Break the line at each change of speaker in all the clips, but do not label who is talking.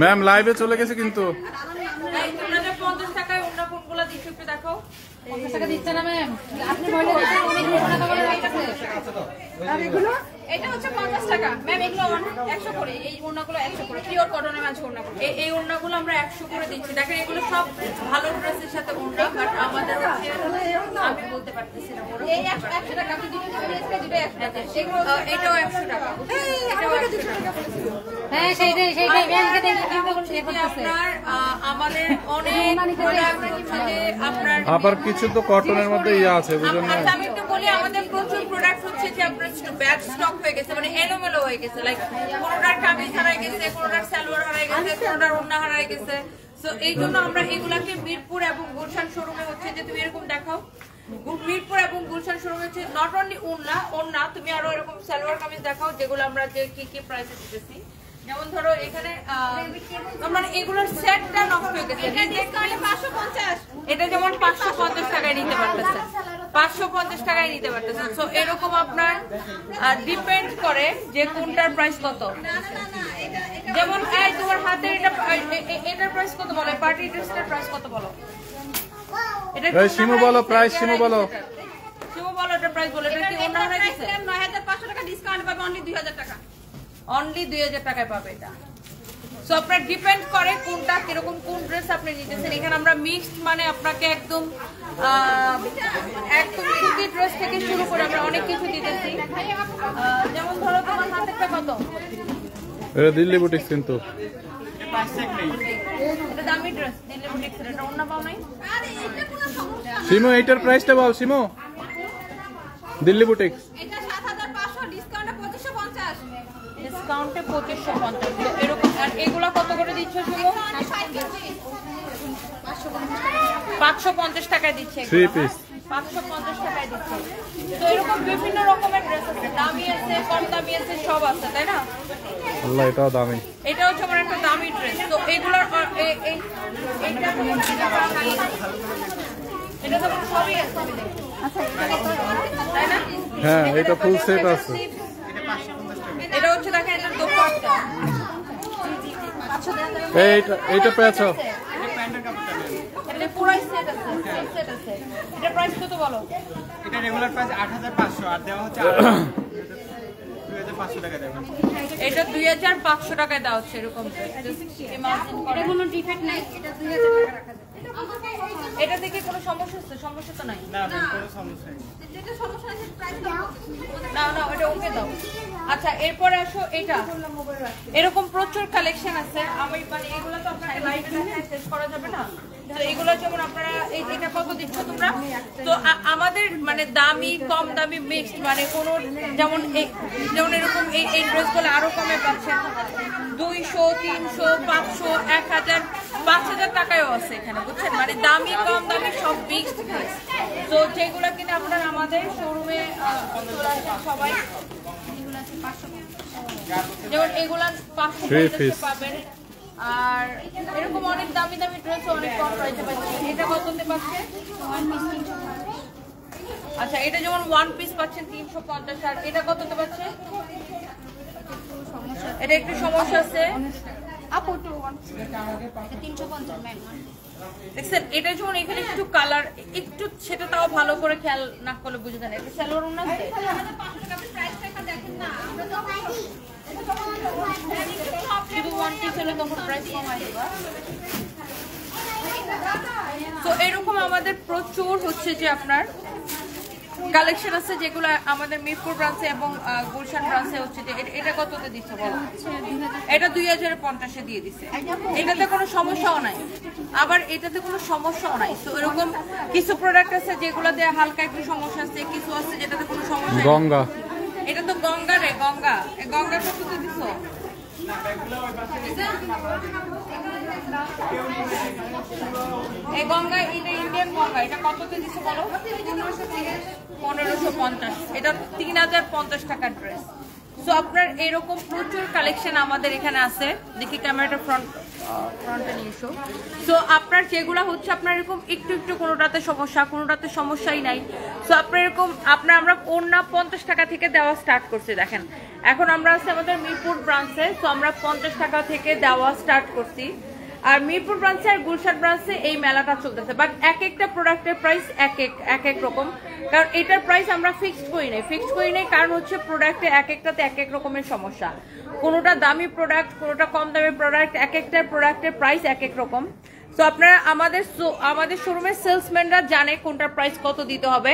Ma'am লাইভে চলে গেছে কিন্তু।
এটা হচ্ছে 50 টাকা ম্যাম, এগুলো 100 করে, এই ওড়নাগুলো 100 করে, পিওর কটনের মাঝে ওড়নাগুলো, এই ওড়নাগুলো আমরা 100 করে দিচ্ছি। দেখেন এগুলো সব ভালো ড্রেসের সাথে ওড়না, বাট আমাদের আমি বলতে পারতেছি না এই 100 টাকা আপনি দুটো ড্রেসটা দিবে 100 টাকা, এগুলো এটাও 100 টাকা, এটাও 100 টাকা। হ্যাঁ সেইটাই ব্যাংকে দেখে আপনার আমাদের অনেক প্রোডাক্ট হচ্ছে যে আপনার
আবার কিছু তো কটনের মধ্যে ইয়া আছে বুঝুন না।
আমি একটু বলি, আমাদের প্রচুর প্রোডাক্ট হচ্ছে যে আপনার ব্যাক স্টক হয়ে গেছে, মানে এলোমেলো হয়ে গেছে, লাইক কোনোটার কামিজ হারাই গেছে, কোনোটার সালোয়ার হারাই গেছে, কোনোটার ওড়না হারাই গেছে। সো এই জন্য আমরা এগুলাকে মিরপুর এবং গুলশান শোরুমে হচ্ছে যে তুমি এরকম দেখাও, মিরপুর এবং গুলশান শোরুমে হচ্ছে নট অনলি ওড়না, তুমি আরো এরকম সালোয়ার কামিজ দেখাও যেগুলো আমরা যে কি প্রাইসে দিতেছি। যেমন ধরো এখানে মানে এগুলোর সেটটা নষ্ট হয়ে গেছে, এটা যেমন 550 টাকায় নিতে পারতেছে, 550 টাকায় নিতে পারতেছে। সো এরকম আপনার ডিপেন্ড করে যে কোনটার প্রাইস কত। যেমন এই তোমার হাতে এটার প্রাইস কত বলো, পার্টি ড্রেসটার প্রাইস কত বলো, এটা
সিমু বলো প্রাইস, সিমু বলো
এটার প্রাইস বলো। এটা কি ওড়না হয়ে গেছে 9500 টাকা ডিসকাউন্ট পাবে, অনলি 2000 টাকা, অনলি 2000 টাকায় পাবে এটা। সো আপনার ডিপেন্ড করে কোনটা কিরকম, কোন ড্রেস আপনি নিতেছেন। এখানে আমরা মিক্সড মানে আপনাকে একদম সুতি ড্রেস থেকে শুরু করে আমরা অনেক কিছু দিতেছি। যেমন ধরো তোমার হাতেরটা কত,
এটা দিল্লি বুটিক্স কিন্তু
এটা দামি ড্রেস, দিল্লি বুটিক্স, এটা ওড়না পাও নাই।
সিমু এইটার প্রাইসটা বল সিমু, দিল্লি বুটিক্স
এটা 7500, ডিসকাউন্টে 2550, ডিসকাউন্টে 2550 এরকম। আর এগুলা কত করে দিচ্ছ শুনো, 550 টাকায় দিচ্ছে,
3 পিস
550 টাকায় দিচ্ছে। তো এরকম বিভিন্ন রকমের ড্রেস আছে, দামি আছে, কম দামি আছে, সব আছে, তাই না?
আল্লাহ এটাও দামি,
এটা হচ্ছে আমার একটা দামি ড্রেস। তো এগুলোর এটা তো সবই আছে, তাই না?
হ্যাঁ এটা ফুল সেট আছে।
এটা হচ্ছে দেখেন এটা দোপাট্টা,
এইটা পেয়েছো,
এটা পুরো সেট আছে, সেট আছে। এটা প্রাইস কত বলো?
এটা রেগুলার প্রাইস 8500 আর দেওয়া হচ্ছে 2500 টাকা দেবেন।
এটা 2500 টাকায় দেওয়া হচ্ছে এরকম। এটা কোনো ডিফেক্ট নাই, এটা 2000 টাকা রাখা যাবে। এটা দেখে কোনো সমস্যা আছে? সমস্যা তো নাই,
না কোনো সমস্যা নেই।
যেটা সমস্যা আছে প্রাইস দাও না, এটা ওকে দাও। আচ্ছা এরপরে আসো, এটা এরকম প্রচুর কালেকশন আছে। আমি মানে এগুলো তো আপনারা লাইভে শেষ করা যাবে না। তো এগুলো যেমন আপনারা এটা কত দিচ্ছ তোমরা? তো আমাদের মানে দামি কম দামি মিক্সড, মানে কোনো যেমন এরকম এই ড্রেসগুলো আরো কমে পাচ্ছেন, 200, 300, 500, 1000, 5000 টাকায়ও আছে এখানে, বুঝছেন? মানে দামি কম দামি সব মিক্সড ড্রেস। তো যেগুলো কিনা আপনারা আমাদের শোরুমে সবাই যেমন এগুলা 550 পাবেন। আর এরকম অনেক দামি দামি ড্রেস অনেক কম প্রাইসে পাচ্ছেন। এটা কততে পাচ্ছেন? আচ্ছা এটা যেমন ওয়ান পিস পাচ্ছেন 350। আর এটা কততে পাচ্ছেন? এটা একটু সমস্যা আছে আপু, 350 ম্যাম। দেখছেন এটা যেমন এখানে একটু কালার একটু, সেটা তাও ভালো করে খেয়াল না করলে বুঝে যান। এটা সালোয়ার ওড়না আছে, শুধু ওয়ান পিস হলে তখন প্রাইস কমাই দেবো। তো এরকম আমাদের প্রচুর হচ্ছে যে আপনার কালেকশন আছে, যেগুলো আমাদের মিরপুর ব্রাঞ্চে এবং গুলশান ব্রাঞ্চে হচ্ছে যে। এটা কততে দিচ্ছে বলো? এটা 2050 দিয়ে দিচ্ছে। এটাতে কোনো সমস্যাও নাই, আবার এটাতে কোনো সমস্যাও নাই। তো এরকম কিছু প্রোডাক্ট আছে যেগুলোতে হালকা একটু সমস্যা আছে, কিছু আছে যেটাতে কোনো সমস্যা নেই।
গঙ্গা,
এটা তো গঙ্গা রে, গঙ্গা কততে দিচ্ছ? এই গঙ্গা, এটা ইন্ডিয়ান গঙ্গা, এটা কততে দিচ্ছে বলো? 1550। এটা 3050 টাকার ড্রেস। সো আপনার এরকম প্রচুর কালেকশন আমাদের এখানে আছে। দেখি ক্যামেরাটা ফ্রন্ট ফ্রন্টে নিয়ে এসো। সো আপনার যেগুলো হচ্ছে আপনার এরকম একটু একটু কোনোটাতে সমস্যা, কোনোটাতে সমস্যাই নাই। সো আপনার এরকম আমরা ওড়না 50 টাকা থেকে দেওয়া স্টার্ট করছি। দেখেন এখন আমরা আছি আমাদের মিরপুর ব্রাঞ্চে। সো আমরা 50 টাকা থেকে দেওয়া স্টার্ট করছি। আর মিরপুর ব্রাঞ্চে আর গুলশান ব্রাঞ্চে এই মেলাটা চলতেছে, বাট এক একটা প্রোডাক্টের প্রাইস এক এক রকম। কারণ এটার প্রাইস আমরা ফিক্সড করি নাই কারণ হচ্ছে প্রোডাক্টে এক একটাতে এক এক রকমের সমস্যা। কোনোটা দামি প্রোডাক্ট, কোনোটা কম দামি প্রোডাক্ট, এক একটা প্রোডাক্টের প্রাইস এক এক রকম। তো আপনারা আমাদের শোরুমের সেলসম্যানরা জানে কোনটার প্রাইস কত দিতে হবে।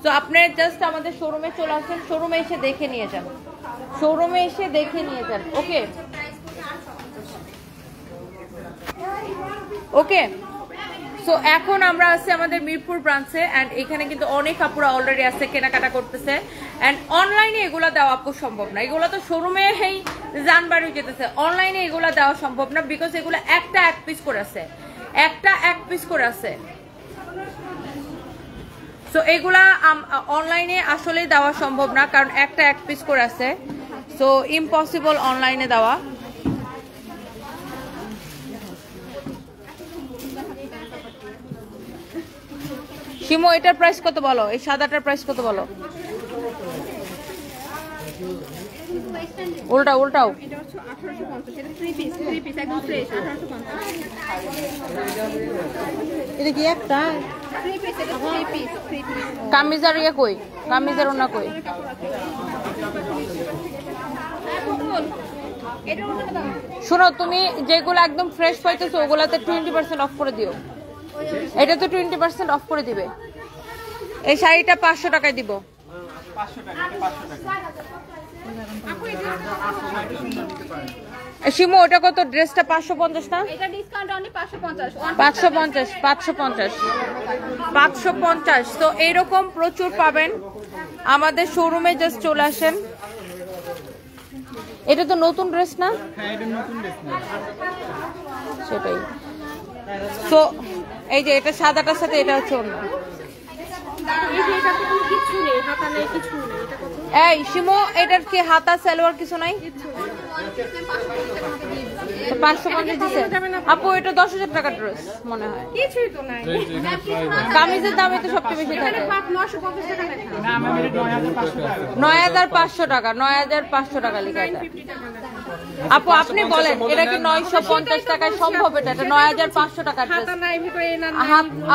তো আপনারা জাস্ট আমাদের শোরুমে চলে আসেন, শোরুমে এসে দেখে নিয়ে যান। ওকে ওকে। সো এখন আমরা আছি আমাদের মিরপুর ব্রাঞ্চে এন্ড এখানে কিন্তু অনেক কাপড় অলরেডি আছে, কেনাকাটা করতেছে। এন্ড অনলাইনে এগুলা দেওয়া আপু সম্ভব না, এগুলো তো শোরুমে জানবাড়ি যেতেছে। অনলাইনে এগুলা দেওয়া সম্ভব না, বিকজ এগুলো একটা এক পিস করে আছে। সো এগুলা অনলাইনে আসলে দেওয়া সম্ভব না, কারণ একটা এক পিস করে আছে। সো ইম্পসিবল অনলাইনে দেওয়া। শিমু এটার প্রাইস কত বলো? এই সাদাটার প্রাইস কত বলো? উল্টাও
এটা হচ্ছে 1850, এটা 3 পিস একদম ফ্রেশ 1850।
এটা কি একটা
3 পিস, এটা 3 পিস।
কামিজের ইয়ে কই? কামিজের ওনা কই? শোনো, তুমি যেগুলো একদম ফ্রেশ পাইতেছো ওগুলাতে 20% অফ করে দিও। এটা তো 20% অফ করে দিবে। এই শাড়িটা 500 টাকায় দিব।
500 টাকা, এটা 500 টাকা।
শিমু ওটা কত? ড্রেসটা 550 না?
এটা ডিসকাউন্ট অনলি 550।
550। তো এইরকম প্রচুর পাবেন আমাদের শোরুমে, জাস্ট চলে আসেন। এটা তো নতুন ড্রেস না?
হ্যাঁ, এটা নতুন ড্রেস না।
সেটাই। তো এই যে এটা সাদাটার সাথে এটা হচ্ছে অন্য। এই শিমু এটার কি হাতা সালোয়ার কিছু নাই? 550 দিছে আপু। এটা 10,000 টাকার ড্রেস মনে হয়।
কিছুই তো নাই।
কামিজের দামে তো সবচেয়ে বেশি থাকে।
950 টাকা লেখা।
না, আমার এটা 9500 টাকা।
9500 টাকা, 9500 টাকা লেখা এটা। আপু আপনি বলেন এটা কি 950 টাকায় সম্ভব? এটা 9500 টাকার ড্রেস।
হাতা নাই ভিতরে না।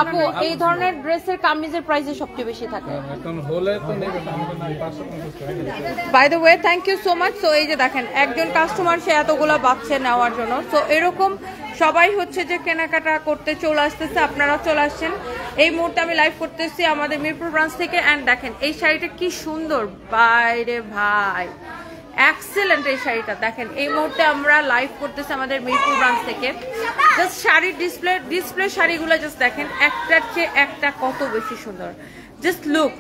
আপু এই ধরনের ড্রেসের কামিজের প্রাইসে সবচেয়ে বেশি থাকে।
এখন হলে তো নেবেন, আমাদের নাই 550 টাকা।
By the way thank you so much. So এই যে দেখেন একজন কাস্টমার সে এতগুলো বাচ্চা নেওয়ার জন্য। সো এরকম সবাই হচ্ছে যে কেনাকাটা করতে চলে আসতেছে, আপনারা চলে আসছেন। এই মুহূর্তে আমি লাইভ করতেছি আমাদের মিরপুর ব্রাঞ্চ থেকে। অ্যান্ড দেখেন এই শাড়িটা কি সুন্দর, বাইরে ভাই এক্সেলেন্ট এই শাড়িটা। দেখেন এই মুহূর্তে আমরা লাইভ করতেছি আমাদের মিরপুর ব্রাঞ্চ থেকে। জাস্ট শাড়ির ডিসপ্লে শাড়িগুলো জাস্ট দেখেন, একটার চেয়ে একটা কত বেশি সুন্দর। জাস্ট লুক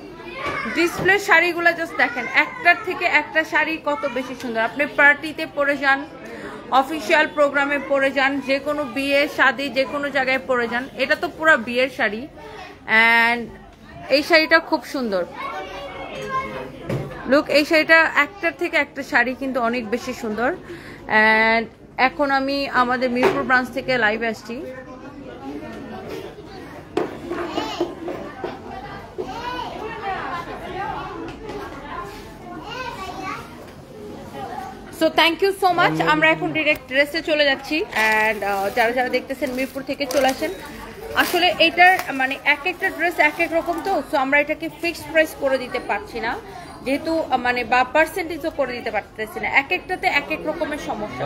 ডিসপ্লে শাড়িগুলো জাস্ট দেখেন, একটার থেকে একটা শাড়ি কত বেশি সুন্দর। আপনি পার্টিতে পরে যান, অফিসিয়াল প্রোগ্রামে পরে যান, যে কোনো বিয়ে শাদী যে কোনো জায়গায় পরে যান। এটা তো পুরো বিয়ের শাড়ি। অ্যান্ড এই শাড়িটা খুব সুন্দর। লুক এই শাড়িটা একটার থেকে একটা শাড়ি কিন্তু অনেক বেশি সুন্দর। অ্যান্ড এখন আমি আমাদের মিরপুর ব্রাঞ্চ থেকে লাইভে আসছি। So thank you so much. আমরা এখন ডিরেক্ট ড্রেসে চলে যাচ্ছি। অ্যান্ড যারা যারা দেখতেছেন মিরপুর থেকে চলে আসেন। আসলে এইটার মানে এক একটা ড্রেস এক এক রকম, তো সো আমরা এটাকে ফিক্সড প্রাইস করে দিতে পারছি না, যেহেতু মানে বা পার্সেন্টেজও করে দিতে পারতেছি না। এক একটাতে এক এক রকমের সমস্যা।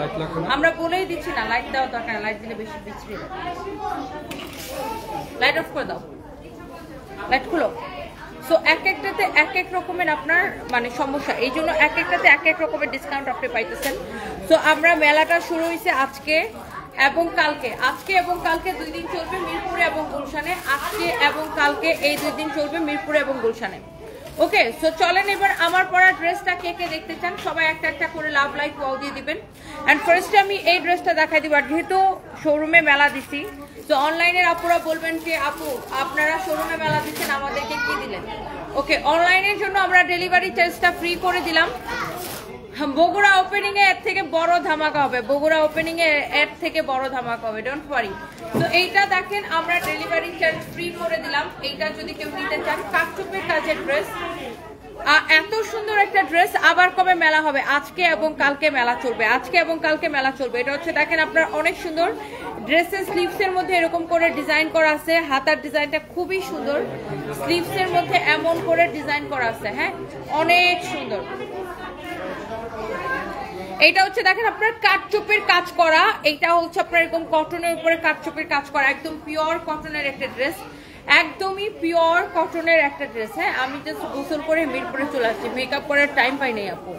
আমরা বলেই দিচ্ছি না লাইট দেওয়া দরকার, লাইট দিলে বেশি বিচ্ছিরি হবে। লাইট অফ করে দাও, লাইট খুলো। সো এক একটাতে এক এক রকমের আপনার মানে সমস্যা, এই জন্য এক একটাতে এক এক রকমের ডিসকাউন্ট আপনি পাইতেছেন। সো আমরা মেলাটা শুরু হয়েছে আজকে এবং কালকে, আজকে এবং কালকে 2 দিন চলবে মিরপুরে এবং গুলশানে। আজকে এবং কালকে এই 2 দিন চলবে মিরপুরে এবং গুলশানে। ওকে, সো চলেন এবার আমার পরা ড্রেসটা কে কে দেখতে চান সবাই একটা একটা করে লাভ লাইক ওয়াও দিয়ে দিবেন। অ্যান্ড ফার্স্টে আমি এই ড্রেসটা দেখাই দিব। আর যেহেতু শোরুমে মেলা দিছি, তো অনলাইনের আপুরা বলবেন যে আপু আপনারা শোরুমে মেলা দিচ্ছেন আমাদেরকে কি দিলেন। ওকে, অনলাইনের জন্য আমরা ডেলিভারি চার্জটা ফ্রি করে দিলাম। বগুড়া ওপেনিং এ এর থেকে বড় ধামাকা হবে, বগুড়া ওপেনিং এ এর থেকে বড় ধামাকা হবে, ডোন্ট ওয়ারি। তো এইটা দেখেন আমরা ডেলিভারি চার্জ ফ্রি করে দিলাম। এইটা যদি কেউ নিতে চান, কাটচুপের কাজের ড্রেস, এত সুন্দর একটা ড্রেস। আবার কবে মেলা হবে? আজকে এবং কালকে মেলা চলবে, আজকে এবং কালকে মেলা চলবে। এটা হচ্ছে দেখেন আপনার অনেক সুন্দর ড্রেসের স্লিভস এর মধ্যে এরকম করে ডিজাইন করা আছে, হাতার ডিজাইনটা খুবই সুন্দর, স্লিভস এর মধ্যে এমন করে ডিজাইন করা আছে, হ্যাঁ অনেক সুন্দর। এইটা হচ্ছে দেখেন আপনার কাটচুপের কাজ করা, এইটা হচ্ছে আপনার এরকম কটনের উপরে কাটচুপের কাজ করা, একদম পিওর কটনের একটা ড্রেস, একদমই পিওর কটনের একটা ড্রেস। হ্যাঁ আমি জাস্ট গোসল করে মিরপুরে চলে আসছি, মেকআপ করার টাইম পাই নাই আপু,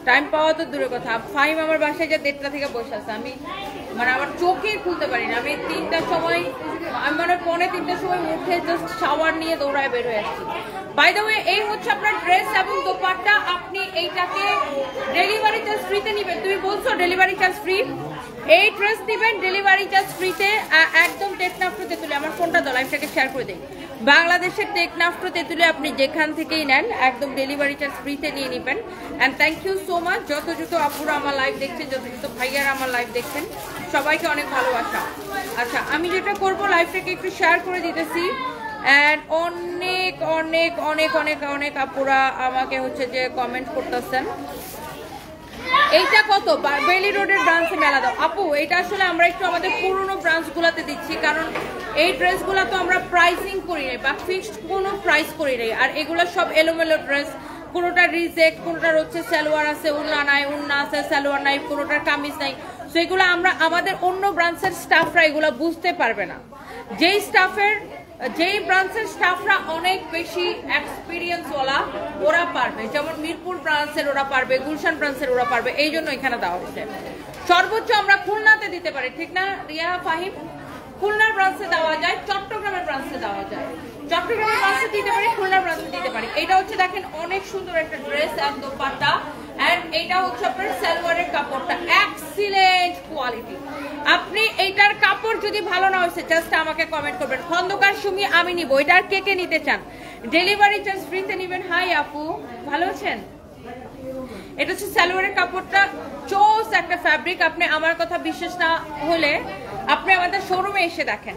টাইম পাওয়া তো দূরের কথা। ফাইম আমার বাসায় যে 1:30 থেকে বসে আছে, আমি মানে আমার চোখে খুলতে পারি না। আমি 3টার সময়, আমি মানে 2:45টার সময় উঠে জাস্ট শাওয়ার নিয়ে দৌড়ায় বের হয়ে আসছি। বাই দ্য ওয়ে এই হচ্ছে আপনার ড্রেস এবং দোপাট্টা। আপনি এইটাকে ডেলিভারি চার্জ ফ্রিতে নিবেন, তুমি বলছো ডেলিভারি চার্জ ফ্রি, এই ড্রেস দিবেন ডেলিভারি চার্জ ফ্রিতে। একদম টেকনাফ টু তেতুলি, আমার ফোনটা দাও লাইভটাকে শেয়ার করে দিই। বাংলাদেশের টেকনাফ টু তেতুলি আপনি যেখান থেকেই নেন একদম ডেলিভারি চার্জ ফ্রিতে নিয়ে নেবেন। And thank you so much, যত আপুরা আমার লাইভ দেখছেন, যত ভাইয়ারা আমার লাইভ দেখছেন, সবাইকে অনেক ভালোবাসা। আচ্ছা আমি যেটা করবো লাইভটাকে একটু শেয়ার করে দিতেছি। অ্যান্ড অনেক অনেক অনেক অনেক অনেক আপুরা আমাকে হচ্ছে যে কমেন্ট করতেছেন। এইটা কত? বেলি রোডের ব্রাঞ্চে মেলা দাও আপু। এটা আসলে আমরা একটু আমাদের পুরনো ব্রাঞ্চগুলোতে দিচ্ছি, কারণ এই ড্রেসগুলো তো আমরা প্রাইসিং করি নাই বা ফিক্সড কোনো প্রাইস করি নাই। আর এগুলো সব এলোমেলো ড্রেস, কোনোটা রিজেক্ট, কোনোটার হচ্ছে সালোয়ার আছে উন্না নাই, উন্না আছে সালোয়ার নাই, কোনোটার কামিজ নাই। তো এগুলো আমরা আমাদের অন্য ব্রাঞ্চের স্টাফরা এগুলো বুঝতে পারবে না। যেই ব্রাঞ্চের স্টাফরা অনেক বেশি এক্সপিরিয়েন্সওয়ালা ওরা পারবে, যেমন মিরপুর ব্রাঞ্চের ওরা পারবে, গুলশান ব্রাঞ্চের ওরা পারবে, এই জন্য এখানে দেওয়া হয়েছে। সর্বোচ্চ আমরা খুলনাতে দিতে পারি, ঠিক না রিয়া ফাহিম? খুলনার ব্রাঞ্চে দেওয়া যায়, চট্টগ্রামের ব্রাঞ্চে দেওয়া যায়, চট্টগ্রামের ব্রাঞ্চে দিতে পারি, খুলনার ব্রাঞ্চে দিতে পারি। এটা হচ্ছে দেখেন অনেক সুন্দর একটা ড্রেস এন্ড দোপাট্টা। এন্ড এইটা হচ্ছে আপনার সালোয়ারের কাপড়টা এক্সিলেন্ট কোয়ালিটি। আপনি এইটার কাপড় যদি ভালো না হয়েছে জাস্ট আমাকে কমেন্ট করবেন, খন্দকার সুমি আমি নিব। এটার কে কে নিতে চান? ডেলিভারি চার্জ ফ্রিতে নিবেন। হাই আপু, ভালো আছেন? এটা হচ্ছে সালোয়ারের কাপড়টা, চোস একটা ফ্যাব্রিক। আপনি আমার কথা বিশ্বাস না হলে আপনি আমাদের শোরুমে এসে দেখেন,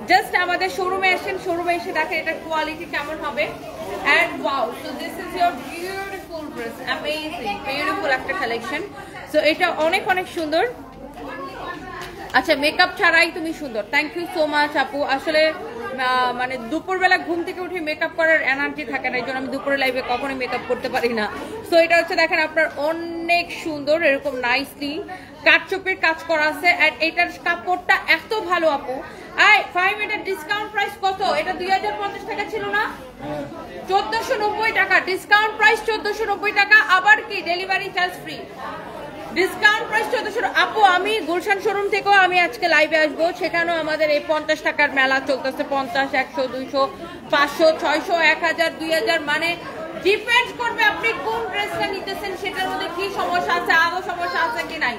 জাস্ট আমাদের শোরুমে আসেন, শোরুমে এসে দেখেন এটার কোয়ালিটি কেমন হবে। And wow, so this is your beautiful dress, amazing beautiful একটা কালেকশন। সো এটা অনেক অনেক সুন্দর। আচ্ছা মেকআপ ছাড়াই তুমি সুন্দর, থ্যাংক ইউ সো মাচ আপু। আসলে মানে দুপুরবেলা ঘুম থেকে উঠে মেকআপ করার এনার্জি থাকে না, এই জন্য আমি দুপুরে লাইভে কখনোই মেকআপ করতে পারি না। সো এটা হচ্ছে দেখেন আপনার অনেক সুন্দর, এরকম নাইসলি কাটচুপের কাজ করা আছে। আর এটার কাপড়টা এত ভালো আপু। ফাইভ, এটার ডিসকাউন্ট প্রাইস কত? এটা 2050 টাকা ছিল না, 1490 টাকা ডিসকাউন্ট প্রাইস, 1490 টাকা। আবার কি delivery charge free, discount price 1400। আপু আমি গুলশান শোরুম থেকেও আমি আজকে লাইভে আসবো, সেখানেও আমাদের এই 50 টাকার মেলা চলতেছে। 50, 100, 200, 500, 600, 1000, 2000, মানে ডিপেন্ড করবে আপনি কোন ড্রেসটা নিতেছেন, সেটার মধ্যে কি সমস্যা আছে, আদৌ সমস্যা আছে কি নাই।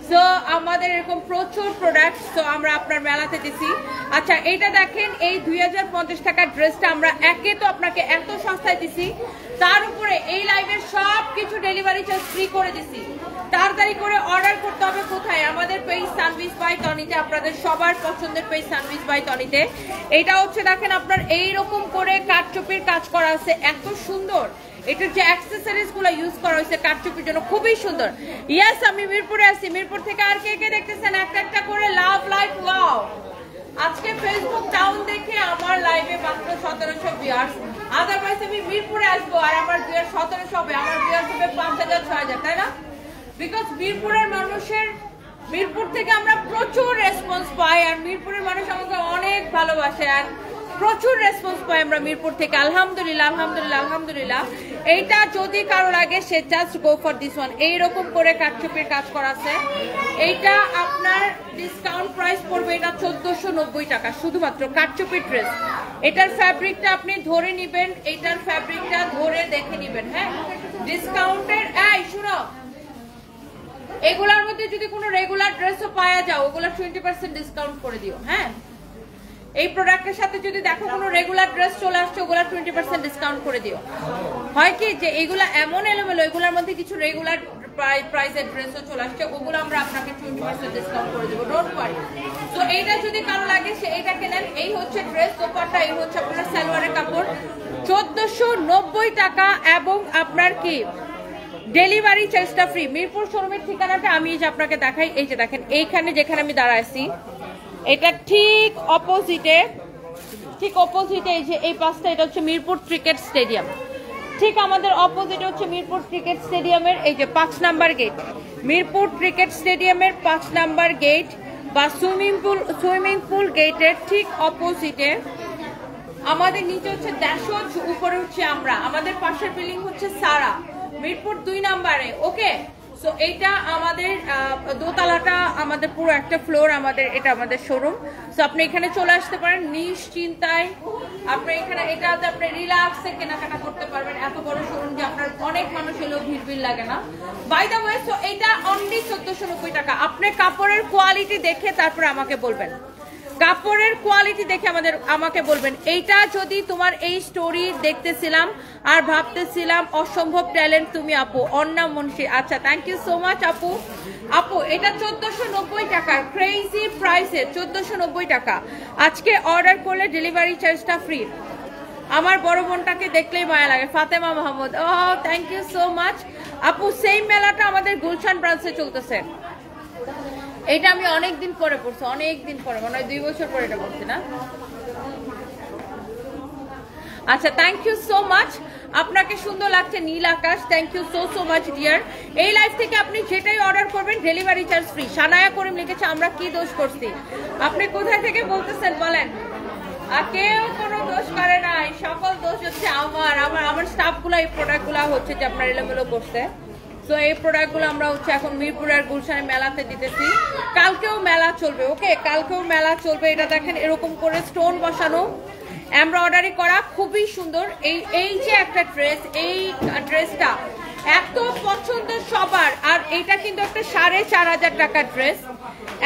সো আমাদের এরকম প্রচুর প্রোডাক্ট তো আমরা আপনার মেলাতে দিছি। আচ্ছা এইটা দেখেন, এই 2050 টাকার ড্রেসটা আমরা একে তো আপনাকে এত সস্তায় দিছি, তার উপরে এই লাইভের সব কিছু ডেলিভারি চার্জ ফ্রি করে দিছি। তাড়াতাড়ি করে অর্ডার করতে হবে কোথায়? আমাদের পেজ সানভিজ বাই তনিতে, আপনাদের সবার পছন্দের পেজ সানভিজ বাই তনিতে। এটা হচ্ছে দেখেন আপনার এইরকম করে কাটচুপির কাজ করা আছে, এত সুন্দর। এটার যে অ্যাক্সেসরিজ গুলো ইউজ করা হয়েছে কাটচুপির জন্য খুবই সুন্দর। ইয়েস আমি মিরপুরে আছি, মিরপুর থেকে আর কে কে দেখতেছেন একটা একটা করে লাভ লাইভ ওয়াও। আজকে ফেসবুক ডাউন দেখে আমার লাইভে মাত্র 1700 ভিউয়ার্স, আদারওয়াইজ আমি মিরপুরে আসবো আর আমার ভিউয়ার্স 1700 হবে, আমার ভিউয়ার্স হবে 5000 6000, তাই না? বিকজ মিরপুরের মানুষের, মিরপুর থেকে আমরা প্রচুর রেসপন্স পাই আর মিরপুরের মানুষ আমাকে অনেক ভালোবাসে আর প্রচুর রেসপন্স পাই আমরা মিরপুর থেকে। আলহামদুলিল্লাহ আলহামদুলিল্লাহ আলহামদুলিল্লাহ। এইটা যদি কারো লাগে সে just go for this one. এইরকম করে কাটচুপির কাজ করা আছে, এইটা আপনার ডিসকাউন্ট প্রাইস পড়বে এটা 1490 টাকা শুধুমাত্র কাটচুপির ড্রেস। এটার ফ্যাব্রিকটা আপনি ধরে নিবেন, এইটার ফ্যাব্রিকটা ধরে দেখে নিবেন। হ্যাঁ ডিসকাউন্টের, এই শুনো, এগুলার মধ্যে যদি কোনো রেগুলার ড্রেসও পাওয়া যায় ওগুলা 20% ডিসকাউন্ট করে দিও। হ্যাঁ এই প্রোডাক্টের সাথে যদি দেখো কোনো রেগুলার ড্রেস চলে আসছে ওগুলা 20% ডিসকাউন্ট করে দিও। হয় কি যে এগুলা এমন এলোমেলো, এগুলার মধ্যে কিছু রেগুলার প্রাইসের ড্রেসও চলে আসছে, ওগুলো আমরা আপনাকে 20% ডিসকাউন্ট করে দেবো, ডোন্ট ওয়ারি। তো এইটা যদি কারো লাগে সে এইটাকে নেন। এই হচ্ছে ড্রেস, দোপাট্টা, এই হচ্ছে আপনার সালোয়ারের কাপড়, 1490 টাকা এবং আপনার কি ডেলিভারি চার্জটা ফ্রি। মিরপুর শোরুমের ঠিকানাটা আমি এই যে আপনাকে দেখাই, এই যে দেখেন এইখানে যেখানে আমি দাঁড়াইছি এটা ঠিক অপোজিটে এই যে এই পাশটা, এটা হচ্ছে মিরপুর ক্রিকেট স্টেডিয়াম, ঠিক আমাদের অপোজিটে হচ্ছে মিরপুর ক্রিকেট স্টেডিয়ামের এই যে 5 নাম্বার গেট, মিরপুর ক্রিকেট স্টেডিয়ামের 5 নাম্বার গেট বা সুইমিং পুল গেটের ঠিক অপোজিটে। আমাদের নিচে হচ্ছে ড্যাশজ, উপরে হচ্ছে আমরা, আমাদের পাশের বিল্ডিং হচ্ছে সারা, মিরপুর 2 নাম্বারে। ওকে, সো এইটা আমাদের দোতলাটা, আমাদের পুরো একটা ফ্লোর আমাদের, এটা আমাদের শোরুম। সো আপনি এখানে চলে আসতে পারেন নিশ্চিন্তায়, আপনি এখানে এটাতে আপনি রিল্যাক্সে কেনাকাটা করতে পারবেন। এত বড় শোরুম যে আপনার অনেক মানুষ এলেও ভিড় লাগে না। বাই দ্য ওয়ে, সো এইটা অনলি 1490 টাকা। আপনি কাপড়ের কোয়ালিটি দেখে তারপরে আমাকে বলবেন, কাপড়ের কোয়ালিটি দেখে আমাকে বলবেন। এইটা যদি তোমার এই স্টোরি দেখতেছিলাম আর ভাবতেছিলাম অসম্ভব ট্যালেন্ট তুমি আপু, অন্না মুন্সি। আচ্ছা, থ্যাংক ইউ সো মাচ আপু। এটা 1490 টাকা, ক্রেজি প্রাইসে 1490 টাকা। আজকে অর্ডার করলে ডেলিভারি চার্জটা ফ্রি। আমার বড় বোনটাকে দেখলেই মায়া লাগে, ফাতেমা মাহমুদ। ও থ্যাংক ইউ সো মাচ আপু। সেই মেলাটা আমাদের গুলশান ব্রাঞ্চে চলতেছে। এটা আমি অনেকদিন পরে পড়ছি, অনেকদিন পরে, মনে হয় 2 বছর পরে এটা পড়ছি না। আচ্ছা, থ্যাংক ইউ সো মাচ। আপনাকে সুন্দর লাগছে Nil Akash, thank you so much dear. এই লাইভ থেকে আপনি যেটাই অর্ডার করবেন delivery charge free. Sanaya Karim লিখেছে আমরা কি দোষ করছি। আপনি কোথায় থেকে বলতেছেন বলেন? আর কেউ কোনো দোষ করে নাই, সকল দোষ হচ্ছে আমার স্টাফগুলো, এই প্রোডাক্টগুলো হচ্ছে যে আপনার এলোমেলো করছে। তো এই প্রোডাক্টগুলো আমরা হচ্ছে এখন মিরপুর আর গুলশানে মেলাতে দিতেছি। কালকেও মেলা চলবে, ওকে, কালকেও মেলা চলবে। এটা দেখেন এরকম করে স্টোন বসানো, এমব্রয়ডারি করা, খুবই সুন্দর। এই যে একটা ড্রেস, এই ড্রেসটা এত পছন্দ সবার। আর এটা কিন্তু একটা 4500 টাকার ড্রেস,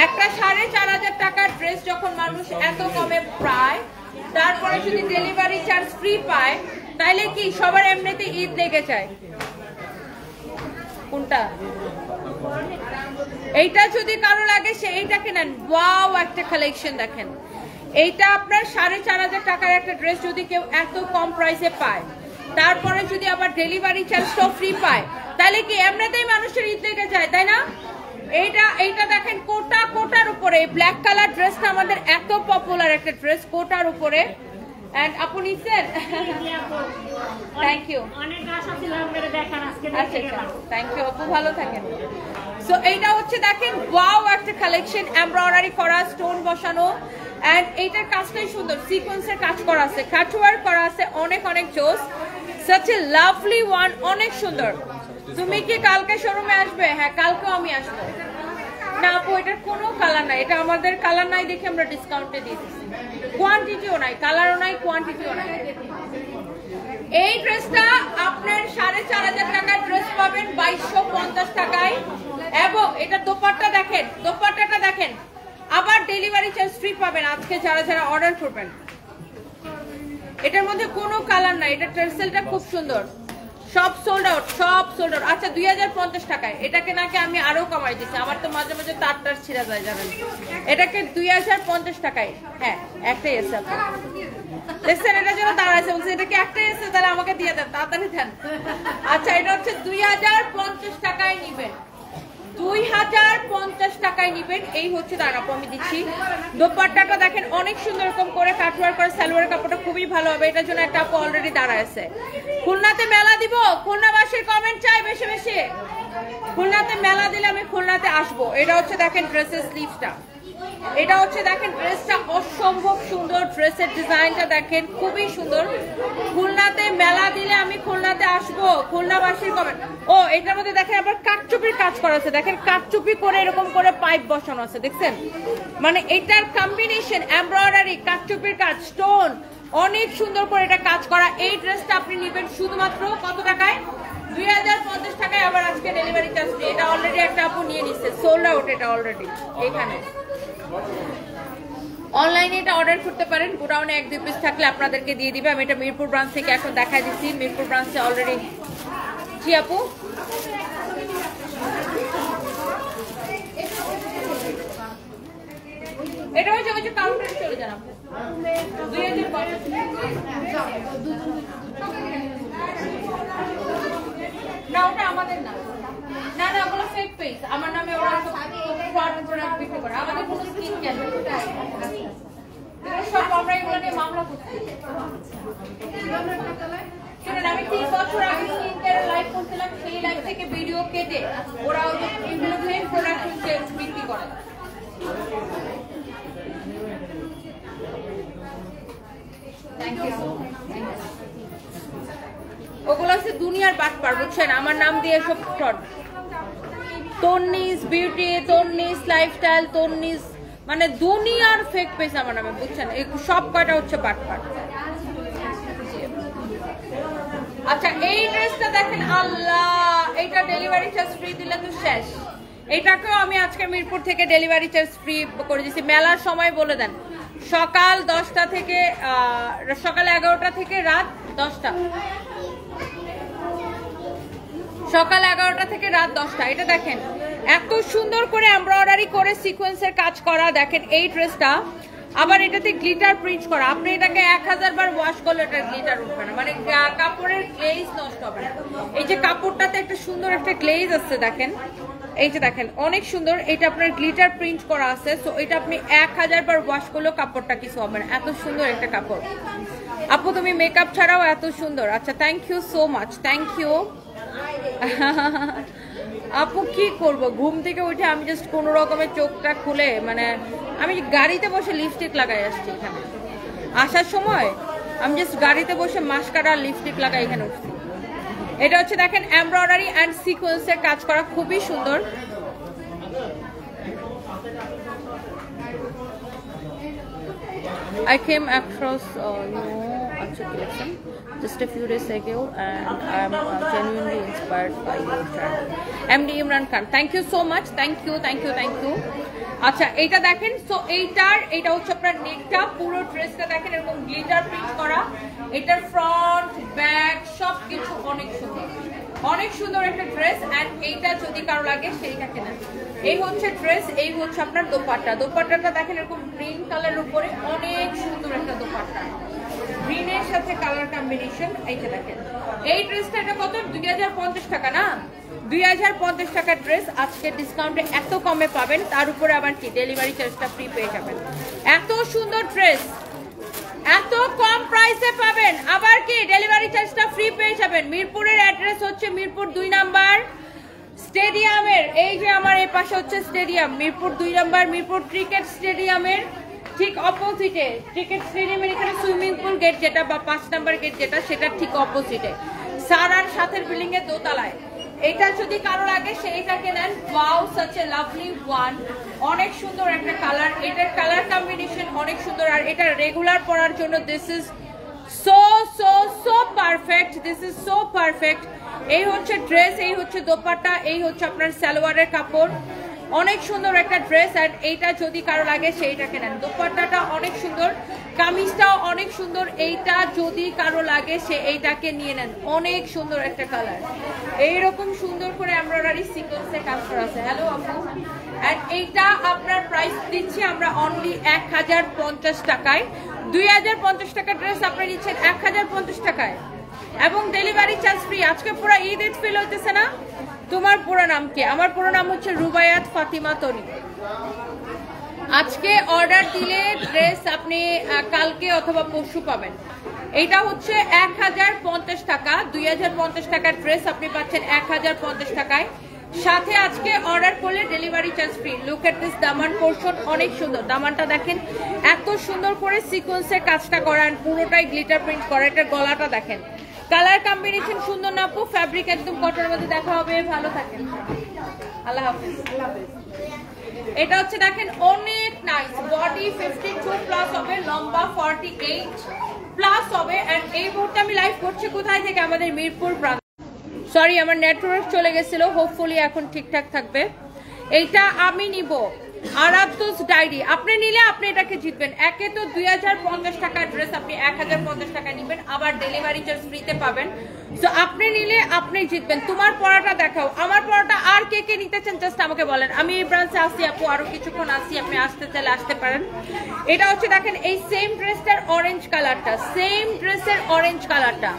একটা 4500 টাকার ড্রেস যখন মানুষ এত কমে পায়, তারপরে যদি ডেলিভারি চার্জ ফ্রি পায়, তাইলে কি সবার এমনিতে ঈদ লেগে যায়। কোনটা? এইটা যদি কারো লাগে সে এইটাকে নেন। ওয়াও, একটা কালেকশন দেখেন। এইটা আপনার 4500 টাকার একটা ড্রেস যদি কেউ এত কম প্রাইসে পায়, তারপরে যদি আবার ডেলিভারি চার্জটাও ফ্রি পায়, তাহলে কি এমনিতেই মানুষের ঈদ লেগে যায়, তাই না? এইটা দেখেন কোটার উপরে, ব্ল্যাক কালার ড্রেসটা আমাদের এত পপুলার একটা ড্রেস, কোটার উপরে। এন্ড আপু নিছেন? থ্যাংক ইউ, অনেক আশা ছিল আপনাদের দেখার, আজকে দেখতে গেলাম। থ্যাংক ইউ আপু, ভালো থাকেন। সো এইটা হচ্ছে দেখেন, ওয়াও একটা কালেকশন, এমব্রয়ডারি করা, স্টোন বসানো, এন্ড এইটার কাজটাই সুন্দর, সিকোয়েন্সের কাজ করা আছে, কাটওয়ার্ক করা আছে, অনেক জোস। সাচ এ লাভলি ওয়ান, অনেক সুন্দর। তুমি কি কালকে শোরুমে আসবে? হ্যাঁ, কালকেও আমি আসবো। না আপু, এটার কোনো কালার নাই, এটা আমাদের কালার নাই দেখে আমরা ডিসকাউন্টে দিয়ে দিচ্ছি। কোয়ান্টিটিও নাই, কালারও নাই, কোয়ান্টিটিও নাই। এই ড্রেসটা আপনার 4500 টাকার ড্রেস পাবেন 2250 টাকায়। এবং এটা দোপাট্টা দেখেন, দোপাট্টাটা দেখেন, আবার ডেলিভারি চার্জ ফ্রি পাবেন আজকে যারা অর্ডার করবেন। এটার মধ্যে কোনো কালার নাই, এটা টার্সেলটা খুব সুন্দর, সব সোল্ড আউট। আচ্ছা, 2050 টাকায়। এটাকে নাকি আমি আরো কমাই দিচ্ছি, আমার তো মাঝে মাঝে তার ছিঁড়া যায় জানেন। এটাকে 2050 টাকায়। হ্যাঁ, একটাই আছে আপনার দেখছেন, এটা যেন দাঁড়াইছে, বলছে এটা কি একটাই আছে, তাহলে আমাকে দিয়ে দেন, তাড়াতাড়ি দেন। আচ্ছা, এটা হচ্ছে 2050 টাকায় নিবেন, 2050 টাকায় নিবেন। এই হচ্ছে দাঁড়াবো আমি দিচ্ছি। দোপাট্টাটা দেখেন অনেক সুন্দর রকম করে কাটওয়ার্ক করা, সালোয়ারের কাপড়টা খুবই ভালো হবে। এটার জন্য একটা আপু অলরেডি দাঁড়ায় আছে। খুলনাতে মেলা দিব, খুলনাবাসীর কমেন্ট চাই বেশি বেশি। খুলনাতে মেলা দিলে আমি খুলনাতে আসবো। এটা হচ্ছে দেখেন ড্রেসের স্লিভসটা, এটা হচ্ছে দেখেন ড্রেসটা অসম্ভব সুন্দর, ড্রেসের ডিজাইনটা দেখেন খুবই সুন্দর। খুলনাতে মেলা দিলে আমি খুলনাতে আসবো, খুলনাবাসীর কমেন্ট। ও, এটার মধ্যে দেখেন আবার কাটচুপির কাজ করা আছে, দেখেন কাটচুপি করে এরকম করে পাইপ বসানো আছে, দেখছেন? মানে এটার কম্বিনেশন, এমব্রয়ডারি, কাটচুপির কাজ, স্টোন, অনেক সুন্দর করে এটা কাজ করা। এই ড্রেসটা আপনি নেবেন শুধুমাত্র কত টাকায়? 2050 টাকায়। আবার আজকে ডেলিভারি চার্জ ফ্রি। এটা অলরেডি একটা আপু নিয়ে নিচ্ছে, সোল্ড আউট এটা অলরেডি। এখানে অনলাইনে এটা অর্ডার করতে পারেন, গোডাউনে 1-2 পিস থাকলে আপনাদেরকে দিয়ে দিবে। আমি এটা মিরপুর ব্রাঞ্চ থেকে এখন দেখাই দিচ্ছি, মিরপুর ব্রাঞ্চে অলরেডি। জি আপু, যে কাউন্টারে চলে যান আপনি 2050 না ওটা আমাদের না না না ওগুলো ফেক পেজ আমার নামে ওরা সব ফ্রড প্রোডাক্ট বিক্রি করে আমাদের কোনো স্কিন কেয়ার সব আমরা এগুলো নিয়ে মামলা করছি শুনুন আমি 3 বছর আগে স্কিন কেয়ার লাইভ করছিলাম সেই লাইভ থেকে ভিডিও কেটে ওরা ওই এগুলো ফেক প্রোডাক্ট বিক্রি করে থ্যাংক ইউ সো মাচ ওগুলো হচ্ছে দুনিয়ার বাটপার বুঝছেন আমার নাম দিয়ে সব ফ্রড তন্নিস বিউটি তন্নিস লাইফস্টাইল তন্নিস মানে দুনিয়ার ফেক পেজ আমার নামে বুঝছেন এই সব কয়টা হচ্ছে বাটপার আচ্ছা এই ড্রেসটা দেখেন আল্লাহ এটা ডেলিভারি চার্জ ফ্রি দিলে তো শেষ এটাকেও আমি আজকে মিরপুর থেকে ডেলিভারি চার্জ ফ্রি করে দিয়েছি মেলার সময় বলে দেন সকাল 10টা থেকে সকাল 11টা থেকে রাত 10টা সকাল 11টা থেকে রাত 10টা এটা দেখেন এত সুন্দর করে এমব্রয়ডারি করে সিকোয়েন্সের কাজ করা দেখেন এই ড্রেসটা আবার এটাতে গ্লিটার প্রিন্ট করা আপনি এটাকে 1000 বার ওয়াশ করলে এটা গ্লিটার উঠবে না মানে কাপড়ের গ্লেজ নষ্ট হবে না এই যে কাপড়টাতে একটা সুন্দর একটা গ্লেজ আছে দেখেন এই যে দেখেন অনেক সুন্দর এটা আপনার গ্লিটার প্রিন্ট করা আছে সো এটা আপনি 1000 বার ওয়াশ করলেও কাপড়টা কিছু হবে না এত সুন্দর একটা কাপড় আপু তুমি মেকআপ ছাড়াও এত সুন্দর আচ্ছা thank you so much thank you আপু কি করব ঘুম থেকে উঠে আমি জাস্ট কোন রকমের চোখটা খুলে মানে আমি গাড়িতে বসে লিপস্টিক লাগাই আসছি এখানে আসার সময় আমি জাস্ট গাড়িতে বসে মাস্কারা লিপস্টিক লাগাই এখানে উঠছি এটা হচ্ছে দেখেন এমব্রয়ডারি এন্ড সিকোয়েন্সের কাজ করা খুবই সুন্দর I came across your collection just a few days ago and I am genuinely inspired by your channel. MD Imran Khan, thank you so much. Thank you. আচ্ছা এইটা দেখেন সো এটা হচ্ছে আপনার নেকটা পুরো ড্রেসটা দেখেন এরকম গ্লিটার প্রিন্ট করা এটার ফ্রন্ট ব্যাক সবকিছু অনেক সুন্দর একটা ড্রেস এন্ড এইটা যদি কারো লাগে সেইটা কেনেন এই হচ্ছে ড্রেস এই হচ্ছে আপনার দোপাট্টাটা দেখেন এরকম গ্রিন কালারের উপরে অনেক সুন্দর একটা দোপাট্টা গ্রিনের সাথে কালার কম্বিনেশন এইটা দেখেন এই ড্রেসটা এটা কত 2050 টাকা না 2050 টাকার ড্রেস আজকে ডিসকাউন্টে এত কমে পাবেন তার উপরে আবার কি ডেলিভারি চার্জটা ফ্রি পেয়ে যাবেন এত সুন্দর ড্রেস এত কম প্রাইসে পাবেন আবার কি ডেলিভারি চার্জটা ফ্রি পেয়ে যাবেন মিরপুরের অ্যাড্রেস হচ্ছে মিরপুর 2 নাম্বার স্টেডিয়ামের এই যে আমার এই পাশে হচ্ছে stadium Mirpur 2 number Mirpur cricket স্টেডিয়ামের ঠিক অপোজিটে ক্রিকেট স্টেডিয়ামের এখানে সুইমিং পুল গেট যেটা বা 5 নাম্বার গেট যেটা সেটা ঠিক অপোজিটে সারার সাথের বিল্ডিং এর দোতলায় এটা যদি কারো লাগে সেইটাকে নেন wow such a lovely one অনেক সুন্দর একটা কালার এটার কালার কম্বিনেশন অনেক সুন্দর আর এটা রেগুলার পরার জন্য দিস ইজ সো পারফেক্ট এই হচ্ছে ড্রেস এই হচ্ছে দোপাট্টা এই হচ্ছে আপনার সালোয়ারের কাপড় অনেক সুন্দর একটা ড্রেস আর এইটা যদি কারো লাগে সেইটাকে নেন দোপাট্টাটা অনেক সুন্দর কামিজটাও অনেক সুন্দর এইটা যদি কারো লাগে সে এইটাকে নিয়ে নেন অনেক সুন্দর একটা কালার এইরকম সুন্দর করে এমব্রয়ডারি সিকোয়েন্সের কাজ করা আছে হ্যালো আপু এন্ড এইটা আপনার প্রাইস দিচ্ছি আমরা অনলি 1050 টাকায় 2050 টাকা ড্রেস আপনি নিচ্ছেন 1050 টাকায় এবং ডেলিভারি চার্জ ফ্রি আজকে পুরো ঈদ ফিল হইতেছে না তোমার পুরো নাম কি আমার পুরো নাম হচ্ছে রুবায়াত ফাতিমা তনি আজকে অর্ডার দিলে ড্রেস আপনি কালকে অথবা পরশু পাবেন এটা হচ্ছে 1050 টাকা 2050 টাকার ড্রেস আপনি পাচ্ছেন 1050 টাকায় সাথে আজকে অর্ডার করলে delivery charge free look at this Daman portion অনেক সুন্দর দামানটা দেখেন এত সুন্দর করে সিকোয়েন্সের কাজটা করা পুরোটাই গ্লিটার প্রিন্ট করা এটা গলাটা দেখেন কালার কম্বিনেশন সুন্দর না আপু ফ্যাব্রিক একদম কটনের মধ্যে দেখা হবে ভালো থাকেন আল্লাহ হাফেজ এটা হচ্ছে দেখেন অনেক নাইস বডি 52 প্লাস হবে লম্বা 48 প্লাস হবে এন্ড এই মুহূর্তে আমি লাইভ করছি কোথায় থেকে আমাদের মিরপুর সরি আমার নেটওয়ার্ক চলে গেছিল হোপফুলি এখন ঠিকঠাক থাকবে এইটা আমি নিব আরাধ্যস ডায়েরি আপনি নিলে আপনি এটাকে জিতবেন। একে তো 2050 টাকার ড্রেস আপনি 1050 টাকা নেবেন, আবার ডেলিভারি চার্জ ফ্রিতে পাবেন। তো আপনি নিলে আপনি জিতবেন। তোমার পড়াটা দেখাও, আমার পড়াটা আর কে কে নিতে চান জাস্ট আমাকে বলেন। আমি এই ব্রাঞ্চে আসি আপু, আরো কিছুক্ষণ আসি, আপনি আসতে চাইলে আসতে পারেন। এটা হচ্ছে দেখেন এই সেম ড্রেসটার অরেঞ্জ কালারটা, সেম ড্রেসের অরেঞ্জ কালারটা,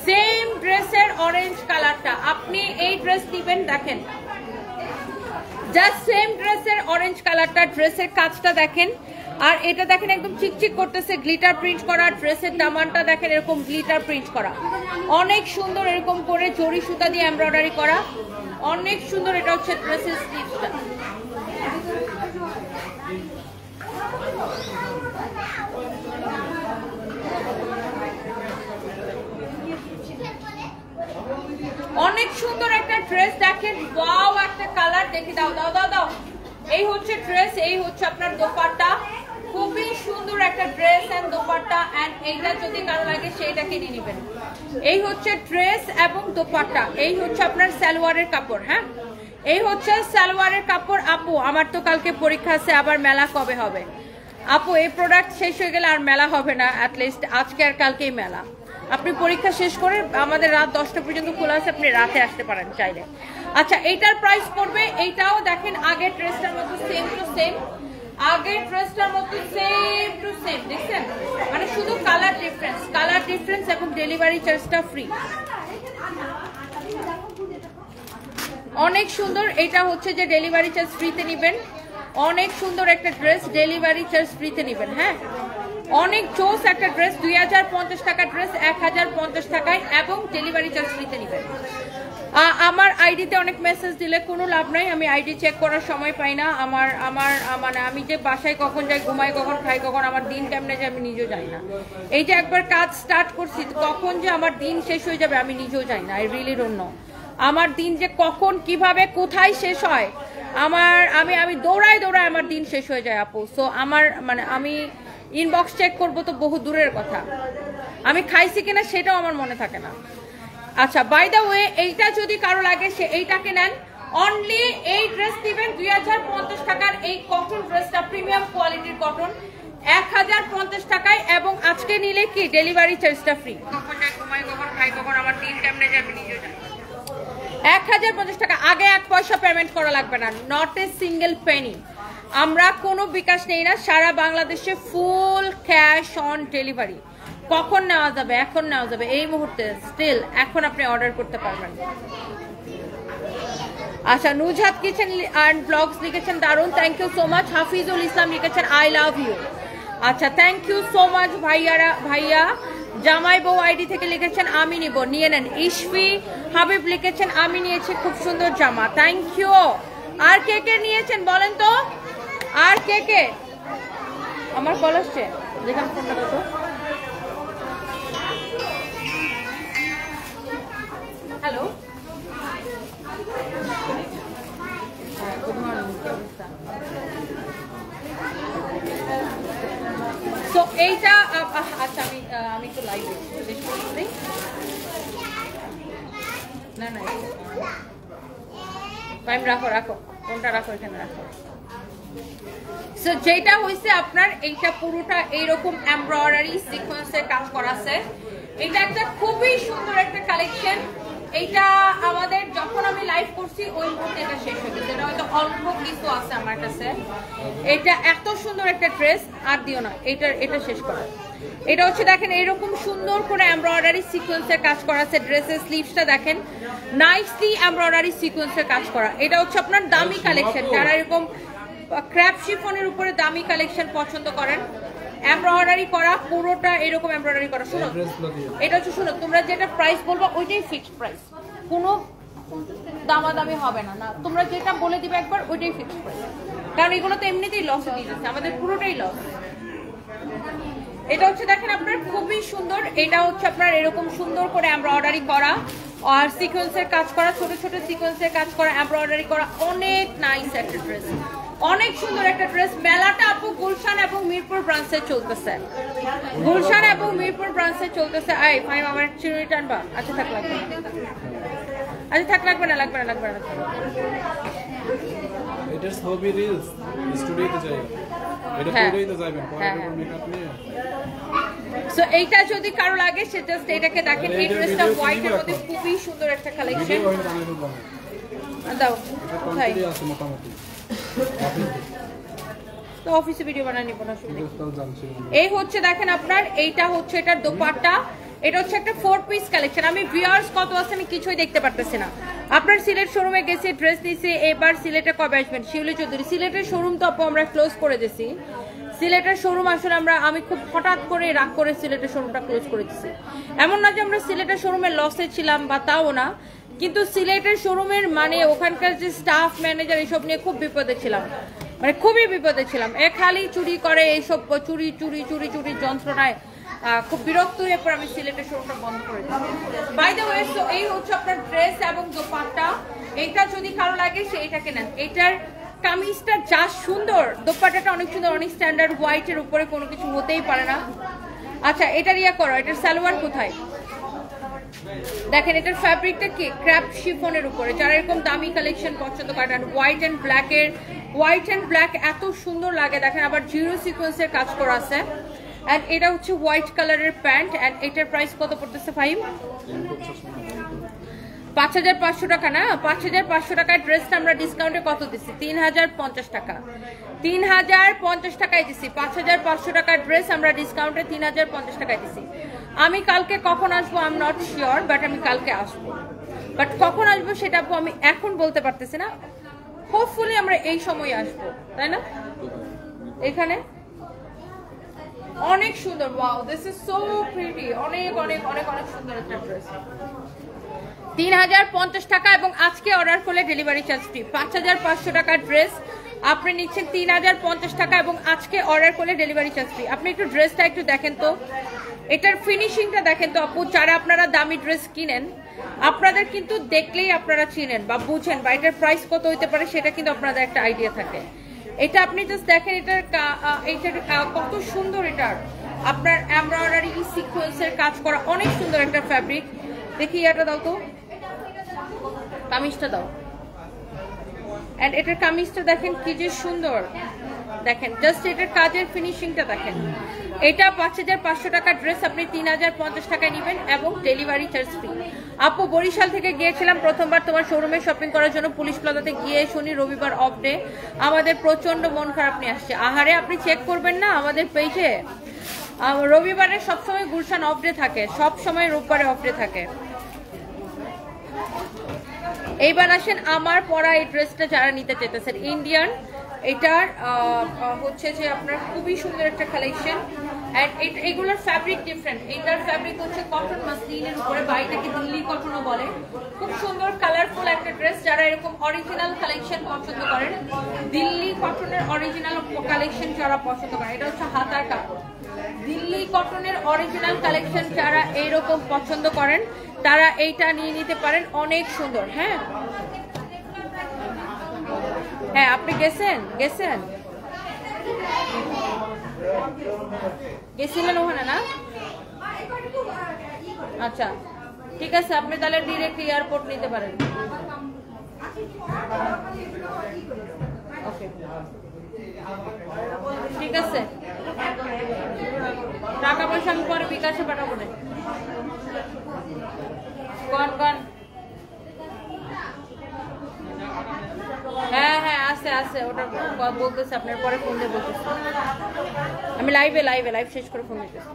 সেম ড্রেসের অরেঞ্জ কালারটা আপনি এই ড্রেস নিবেন। দেখেন জাস্ট সেম ড্রেসের অরেঞ্জ কালারটা, ড্রেসের কাজটা দেখেন, আর এটা দেখেন একদম চিকচিক করতেছে, গ্লিটার প্রিন্ট করা। ড্রেসের দামানটা দেখেন এরকম গ্লিটার প্রিন্ট করা, অনেক সুন্দর এরকম করে জরি সুতা দিয়ে এমব্রয়ডারি করা, অনেক সুন্দর। এটা হচ্ছে ড্রেসের স্লিভসটা। অনেক সুন্দর একটা ড্রেস দেখেন, ওয়াও একটা কালার দেখে দাও দাও দাও দাও। এই হচ্ছে ড্রেস, এই হচ্ছে আপনার দোপাট্টা, খুবই সুন্দর একটা ড্রেস এন্ড দোপাট্টা। এন্ড এইটা যদি কারো লাগে সেইটা কিনে নেবেন। এই হচ্ছে ড্রেস এবং দোপাট্টা, এই হচ্ছে আপনার সালোয়ারের কাপড়। হ্যাঁ, এই হচ্ছে সালোয়ারের কাপড়। আপু আমার তো কালকে পরীক্ষা আছে, আবার মেলা কবে হবে? আপু এই প্রোডাক্ট শেষ হয়ে গেলে আর মেলা হবে না, অ্যাটলিস্ট আজকে আর কালকেই মেলা। আপনি পরীক্ষা শেষ করে, আমাদের রাত 10টা পর্যন্ত খোলা আছে, আপনি রাতে আসতে পারেন চাইলে। আচ্ছা এইটার প্রাইস পড়বে, এইটাও দেখেন আগের ড্রেসটার মতো সেম টু সেম, আগের ড্রেসটার মতো সেম টু সেম। দেখছেন, মানে শুধু কালার ডিফারেন্স এবং ডেলিভারি চার্জটা ফ্রি। অনেক সুন্দর। এটা হচ্ছে যে ডেলিভারি চার্জ ফ্রিতে নেবেন, অনেক সুন্দর একটা ড্রেস, ডেলিভারি চার্জ ফ্রিতে নেবেন। হ্যাঁ, অনেক জোস একটা ড্রেস, 2050 টাকার ড্রেস 1050 টাকায় এবং ডেলিভারি চার্জ ফ্রিতে নেবেন। আমার আইডিতে অনেক মেসেজ দিলে কোনো লাভ নাই, আমি আইডি চেক করার সময় পাই না। আমার মানে আমি যে বাসায় কখন যাই, ঘুমাই কখন, খাই কখন, আমার দিন কেমনে যায় আমি নিজেও জানি না। এই যে একবার কাজ স্টার্ট করছি, কখন যে আমার দিন শেষ হয়ে যাবে আমি নিজেও জানি না। আই রিয়েলি ডোন্ট নো আমার দিন যে কখন কিভাবে কোথায় শেষ হয়। আমি দৌড়াই আমার দিন শেষ হয়ে যায় আপু। সো আমার মানে আমি ইনবক্স চেক করবো তো বহু দূরের কথা, আমি খাইছি কিনা সেটাও আমার মনে থাকে না। আচ্ছা, বাই দ্য ওয়ে এইটা যদি কারো লাগে সে এইটাকে নেন। অনলি এই ড্রেস দিবেন 2050 টাকার, এই কটন ড্রেসটা প্রিমিয়াম কোয়ালিটির কটন 1050 টাকায়, এবং আজকে নিলে কি ডেলিভারি চার্জটা ফ্রি। কখন যাই, ঘুমাই কখন, খাই কখন, আমার দিন কেমনে যাবে নিজেও জানি। 1050 টাকা, আগে 1 পয়সা পেমেন্ট করা লাগবে না, নট এ সিঙ্গেল পেনি। আমরা কোনো বিকাশ নেই না, সারা বাংলাদেশে ফুল ক্যাশ অন ডেলিভারি। কখন নেওয়া যাবে? এখন নেওয়া যাবে, এই মুহূর্তে স্টিল এখন আপনি অর্ডার করতে পারবেন। আচ্ছা, নুজহাত কিচেন অ্যান্ড ব্লগস লিখেছেন দারুন, thank you so much. Hafizul Islam লিখেছেন আই লাভ ইউ। আচ্ছা, থ্যাংক ইউ সো মাচ ভাইয়া। জামাই বউ আইডি থেকে লিখেছেন আমি নিব, নিয়ে নেন। ইশফি হাবিব লিখেছেন আমি নিয়েছি, খুব সুন্দর জামা, থ্যাংক ইউ। আর কে কে নিয়েছেন বলেন তো, আর কে কে? আমার কল আসছে, যেখানে ফোনটা কত। হ্যালো, গুড মর্নিং, কি অবস্থা? তো এইটা আচ্ছা আমি একটু লাইভে না টাইম রাখো কোনটা রাখো, এখানে রাখো। সো যেটা হইছে আপনার এইটা পুরোটা এইরকম এমব্রয়ডারি সিকোয়েন্সের কাজ করা আছে। এটা একটা খুবই সুন্দর একটা কালেকশন। এইটা আমাদের যখন আমি লাইভ করছি ওই মুহূর্তে এটা শেষ হয়ে গেছে, এটা হয়তো অল্প কিছু আছে আমার কাছে। এটা এত সুন্দর একটা ড্রেস, আর দিও না, এটা শেষ করা। এটা হচ্ছে দেখেন এরকম সুন্দর করে এমব্রয়ডারি সিকোয়েন্সের কাজ করা আছে। ড্রেসের স্লিভসটা দেখেন নাইসলি এমব্রয়ডারি সিকোয়েন্সের কাজ করা। এটা হচ্ছে আপনার দামি কালেকশন, যারা এরকম ক্র্যাপ শিফনের উপরে দামি কালেকশন পছন্দ করেন, এমব্রয়ডারি করা পুরোটা এরকম এমব্রয়ডারি করা। শুনো, এটা হচ্ছে শুনো, তোমরা যেটা প্রাইস বলবো ওইটাই ফিক্সড প্রাইস, কোনো দামাদামি হবে না। তোমরা যেটা বলে দিবে একবার ওইটাই ফিক্সড প্রাইস, কারণ এগুলো তো এমনিতেই লসে দিয়ে যাচ্ছে, আমাদের পুরোটাই লস। এটা হচ্ছে দেখেন আপনার খুবই সুন্দর। এটা হচ্ছে আপনার এরকম সুন্দর করে এমব্রয়ডারি করা আর সিকোয়েন্সের কাজ করা, ছোট ছোট সিকোয়েন্সের কাজ করা, এমব্রয়ডারি করা, অনেক নাইস একটা ড্রেস, অনেক সুন্দর একটা ড্রেস। মেলাটা আপু গুলশান এবং মিরপুর ব্রাঞ্চে চলতেছে, গুলশান এবং মিরপুর ব্রাঞ্চে চলতেছে। আই ফাইম আমার চিরুনি টানবা? আচ্ছা থাক, লাগবে না, আচ্ছা থাক, লাগবে না।
এটা ছবি রিলস স্টুডিওতে যাই এটা
হ্যাঁ।
পুরোই তো যাবেন
হ্যাঁ,
পরে
হ্যাঁ।
মেকআপ নিয়ে
সো এইটা যদি কারো লাগে সে জাস্ট এটাকে দেখেন। এই
এইটার
ড্রেসটা
video
হোয়াইটের
video
মধ্যে
এখন।
খুবই সুন্দর একটা কালেকশন।
ভিডিও হয়তো বানাই দেব
দাও
এটা
ভাই,
কমপ্লিট আছে মোটামুটি
তো অফিসে ভিডিও বানাই নিব না শুধু।
এটাও জানছি
এই হচ্ছে দেখেন আপনার, এইটা হচ্ছে এটার দোপাট্টা। এটা হচ্ছে একটা 4 পিস কালেকশন। আমি ভিউয়ার্স কত আছে আমি কিছুই দেখতে পারতেছি না। আপনার সিলেট শোরুমে গেছে, ড্রেস নিছে, এবার সিলেটে কবে আসবেন? শিউলি চৌধুরী। সিলেটের শোরুম তো আপু আমরা ক্লোজ করে দিছি। সিলেটের শোরুম আসলে আমি খুব হঠাৎ করে রাগ করে সিলেটের শোরুমটা ক্লোজ করে দিছি। এমন না যে আমরা সিলেটের শোরুমে লসে ছিলাম বা তাও না, কিন্তু সিলেটের শোরুমের মানে ওখানকার যে স্টাফ ম্যানেজার এসব নিয়ে খুব বিপদে ছিলাম, মানে খুবই বিপদে ছিলাম। খালি চুরি করে, এইসব চুরি চুরি চুরি চুরি যন্ত্রণায় খুব বিরক্ত হয়ে পরে আমি সিলেটের শোরুমটা বন্ধ করে দিই। বাই দ্য ওয়ে, সো এই হচ্ছে আপনার ড্রেস এবং দোপাট্টা। এইটা যদি কারো লাগে সে এটাকে নেন। এটার কামিজটা যা সুন্দর, দোপাট্টাটা অনেক সুন্দর, অনেক স্ট্যান্ডার্ড, হোয়াইটের উপরে কোনো কিছু হতেই পারে না। আচ্ছা, এটার ইয়া করো, এটার সালোয়ার কোথায় দেখেন। এটার ফ্যাব্রিকটা কি ক্র্যাপ শিফনের উপরে। যারা এরকম দামি কালেকশন পছন্দ করেন, হোয়াইট অ্যান্ড ব্ল্যাক এত সুন্দর লাগে দেখেন। আবার জিরো সিকোয়েন্সের কাজ করা আছে। এন্ড এটা হচ্ছে হোয়াইট কালারের প্যান্ট। এন্ড এটার প্রাইস কত পড়তেছে? 5,500 টাকা না? 5,500 টাকার ড্রেসটা আমরা ডিসকাউন্টে কত দিচ্ছি? 3,050 টাকা। 3,050 টাকায় দিচ্ছি। 5,500 টাকার ড্রেস আমরা ডিসকাউন্টে 3,050 টাকায় দিচ্ছি। আমি কালকে কখন আসবো I am not sure, but আমি কালকে আসবো। বাট কখন আসবো সেটা আমি এখন বলতে পারতেছি না। হোপফুলি আমরা এই সময় আসবো, তাই না? এখানে অনেক সুন্দর, wow this is so pretty. অনেক অনেক অনেক অনেক সুন্দর একটা ড্রেস। 3,050 টাকা এবং আজকে অর্ডার করলে ডেলিভারি চার্জ ফ্রি। 5,500 টাকার ড্রেস আপনি নিচ্ছেন 3,050 টাকা এবং আজকে অর্ডার করলে ডেলিভারি চার্জ ফ্রি। আপনি একটু ড্রেসটা একটু দেখেন তো, এটার ফিনিশিংটা দেখেন তো আপু। যারা আপনারা দামি ড্রেস কিনেন, আপনাদের কিন্তু দেখলেই আপনারা চিনেন বা বুঝেন বা এটার প্রাইস কত হইতে পারে সেটা কিন্তু আপনাদের একটা আইডিয়া থাকে। এটা আপনি জাস্ট দেখেন, এটার কত সুন্দর। এটার আপনার এমব্রয়ডারি সিকোয়েন্সের কাজ করা অনেক সুন্দর একটা ফ্যাব্রিক। দেখি এটা দাও তো, কামিজটা দাও। এন্ড এটার কামিজটা দেখেন কি যে সুন্দর, দেখেন জাস্ট এটার কাজের ফিনিশিংটা দেখেন। এটা 5,500 টাকার ড্রেস আপনি 3,050 টাকায় নেবেন এবং ডেলিভারি চার্জ ফ্রি। আপু বরিশাল থেকে গিয়েছিলাম প্রথমবার তোমার শোরুমে শপিং করার জন্য, পুলিশ প্লাজাতে গিয়ে শনি রবিবার অফ ডে, আমাদের প্রচন্ড মন খারাপ নিয়ে আসছে। আহারে, আপনি চেক করবেন না আমাদের পেজে? রবিবারে সবসময় গুলশান অফ ডে থাকে, সব সময় রোববারে অফ ডে থাকে। এইবার আসেন আমার পরা এই ড্রেসটা যারা নিতে চাইতেছেন, ইন্ডিয়ান। এটার হচ্ছে যে আপনার খুবই সুন্দর একটা কালেকশন। এন্ড এগুলোর ফ্যাব্রিক ডিফারেন্ট। এটার ফ্যাব্রিক হচ্ছে কটন মাসলিনের উপরে, বা এটাকে দিল্লি কটনও বলে। খুব সুন্দর কালারফুল একটা ড্রেস। যারা এরকম অরিজিনাল কালেকশন পছন্দ করেন, দিল্লি কটনের অরিজিনাল কালেকশন যারা পছন্দ করেন, এটা হচ্ছে হাতার কাপড়। দিল্লি কটনের অরিজিনাল কালেকশন যারা এইরকম পছন্দ করেন তারা এইটা নিয়ে নিতে পারেন, অনেক সুন্দর। হ্যাঁ হ্যাঁ, আপনি গেছিলেন ওখানে না? আচ্ছা ঠিক আছে, আপনি তাহলে ডিরেক্ট এয়ারপোর্ট নিতে পারেন। ওকে ঠিক আছে, টাকা পয়সা আমি পরে বিকাশে পাঠাবো না। কন হ্যাঁ হ্যাঁ, আছে ওটা বলতেছে, আপনার পরে ফোন দিয়ে বলতেছে। আমি লাইভ শেষ করে ফোন দিতেছি।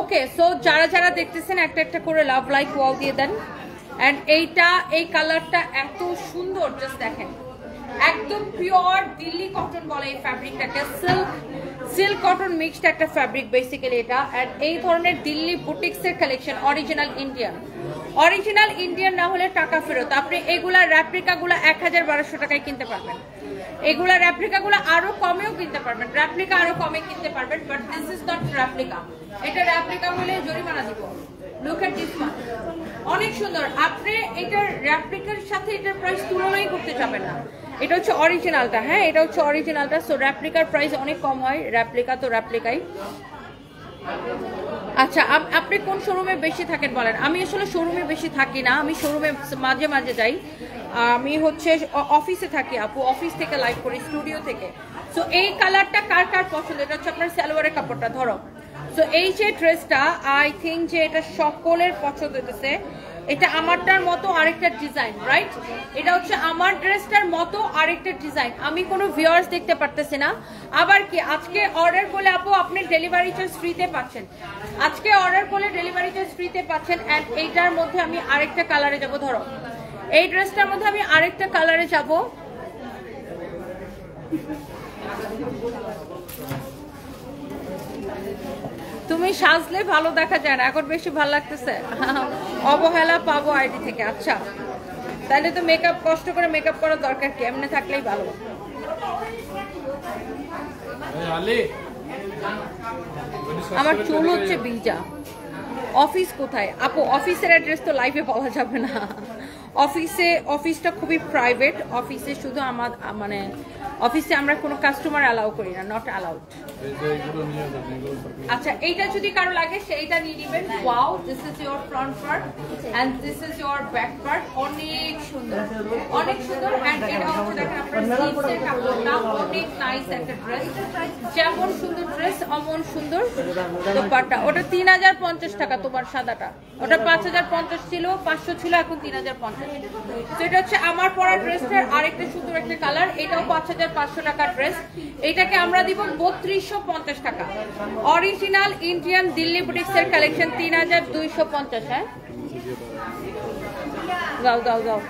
ওকে, সো যারা যারা দেখতেছেন একটা একটা করে লাভ লাইক ওয়াও দিয়ে দেন। এন্ড এই কালারটা এত সুন্দর, জাস্ট দেখেন, একদম পিওর দিল্লি কটন বলে এই ফ্যাব্রিকটাকে। সিল্ক কটন মিক্সড একটা ফ্যাব্রিক বেসিক্যালি এটা। এন্ড এই ধরনের দিল্লি বুটিক্সের কালেকশন অরিজিনাল ইন্ডিয়ান না হলে টাকা ফেরত। আপনি এগুলা রেপ্লিকাগুলো 1,1200 টাকায় কিনতে পারবেন। এগুলা রেপ্লিকাগুলো আরো কমেও কিনতে পারবেন, রেপ্লিকা আরো কমে কিনতে পারবেন, but this is not replica. এটা রেপ্লিকা হলে জরিমানা দিব। লুক এট দিস ওয়ান, অনেক সুন্দর। আপনি এটার রেপ্লিকার সাথে এটার প্রাইস তুলনাই করতে যাবেন না। এটা হচ্ছে অরিজিনালটা, হ্যাঁ এটা হচ্ছে অরিজিনালটা। সো রেপ্লিকার প্রাইস অনেক কম হয়, রেপ্লিকা তো রেপ্লিকাই। আচ্ছা, আপনি কোন শোরুমে বেশি থাকেন বলেন? আমি আসলে শোরুমে বেশি থাকি না, আমি শোরুমে মাঝে মাঝে যাই। আমি হচ্ছে অফিসে থাকি আপু, অফিস থেকে লাইভ করি, স্টুডিও থেকে। সো এই কালারটা কার কার পছন্দ? এটা হচ্ছে আপনার সালোয়ারের কাপড়টা, ধরো। সো এই যে ড্রেসটা, আই থিঙ্ক যে এটা সকলের পছন্দ হতেছে। এটা আমারটার মতো আরেকটা ডিজাইন, রাইট? এটা হচ্ছে আমার ড্রেসটার মতো আরেকটা ডিজাইন। আমি কোনো ভিউয়ার্স দেখতে পারতেছি না। আবার কি আজকে অর্ডার করলে আপু আপনি ডেলিভারি চার্জ ফ্রিতে পাচ্ছেন। আজকে অর্ডার করলে ডেলিভারি চার্জ ফ্রিতে পাচ্ছেন। অ্যান্ড এইটার মধ্যে আমি আরেকটা কালারে যাব, ধরো এই ড্রেসটার মধ্যে আমি আরেকটা কালারে যাব। তুমি সাজলে ভালো দেখা যায় না, এখন বেশি ভালো লাগতেছে। অবহেলা পাবো আইডি থেকে। আচ্ছা, তাহলে তো মেকআপ কষ্ট করে মেকআপ করার দরকার কি, এমনি থাকলেই ভালো। আমার চুল হচ্ছে ভিজা। অফিস কোথায় আপু? অফিসের অ্যাড্রেস তো লাইভে পাওয়া যাবে না। অফিসটা খুবই প্রাইভেট। অফিসে শুধু আমার মানে অফিসে আমরা কোনো কাস্টমার অ্যালাউ করি না, নট অ্যালাউড। আচ্ছা, এইটা যদি কারো লাগে সেইটা নিয়ে নেবেন। Wow, this is your front part and this is your back part. অনেক সুন্দর, অনেক সুন্দর। এন্ড এটা হচ্ছে দেখেন আপনার স্লিভসের কাপড়টা অনেক নাইস একটা ড্রেস। যেমন সুন্দর ড্রেস অমন সুন্দর দোপাট্টা। ওটা 3050 টাকা তোমার সাদাটা। ওটা 5050 ছিল, 500 ছিল, এখন 3050। তো এটা হচ্ছে আমার পরা ড্রেসটার আরেকটা সুন্দর একটা কালার। এটাও 5500 টাকার ড্রেস। এটাকে আমরা দিব 3250 টাকা। অরিজিনাল ইন্ডিয়ান দিল্লি বুটিক্সের কালেকশন 3250। হ্যাঁ, যাও যাও যাও।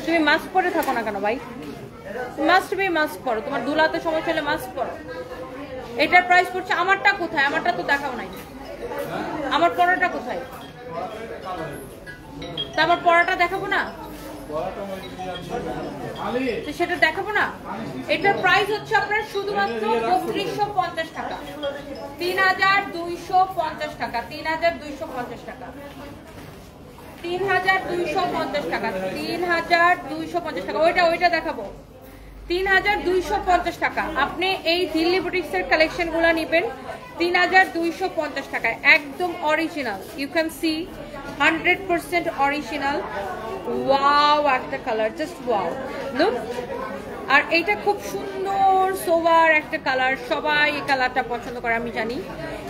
তুমি মাস্ক পরে থাকো না কেন ভাই? মাস্ট বি মাস্ক পরো, তোমার দুলাতে সময় চলে মাস্ক পরো। এটার প্রাইস পড়ছে, আমারটা কোথায়? আমারটা তো দেখাও নাই। আমার পরাটা কোথায়? তা আমার পরাটা দেখাবো না? সেটা দেখাবো না। এটার প্রাইস হচ্ছে আপনার শুধুমাত্র 3250 টাকা। 3250 টাকা। 3250 টাকা। 3250 টাকা। 3250 টাকা। ওইটা দেখাবো। 3250 টাকা। আপনি এই দিল্লি বুটিক্সের কালেকশন গুলো নেবেন 3250 টাকায়, একদম original. You can see 100% original. Wow, একটা কালার, জাস্ট ওয়াও, লুক। আর এইটা খুব সুন্দর সোভার একটা কালার, সবাই এই কালারটা পছন্দ করে আমি জানি।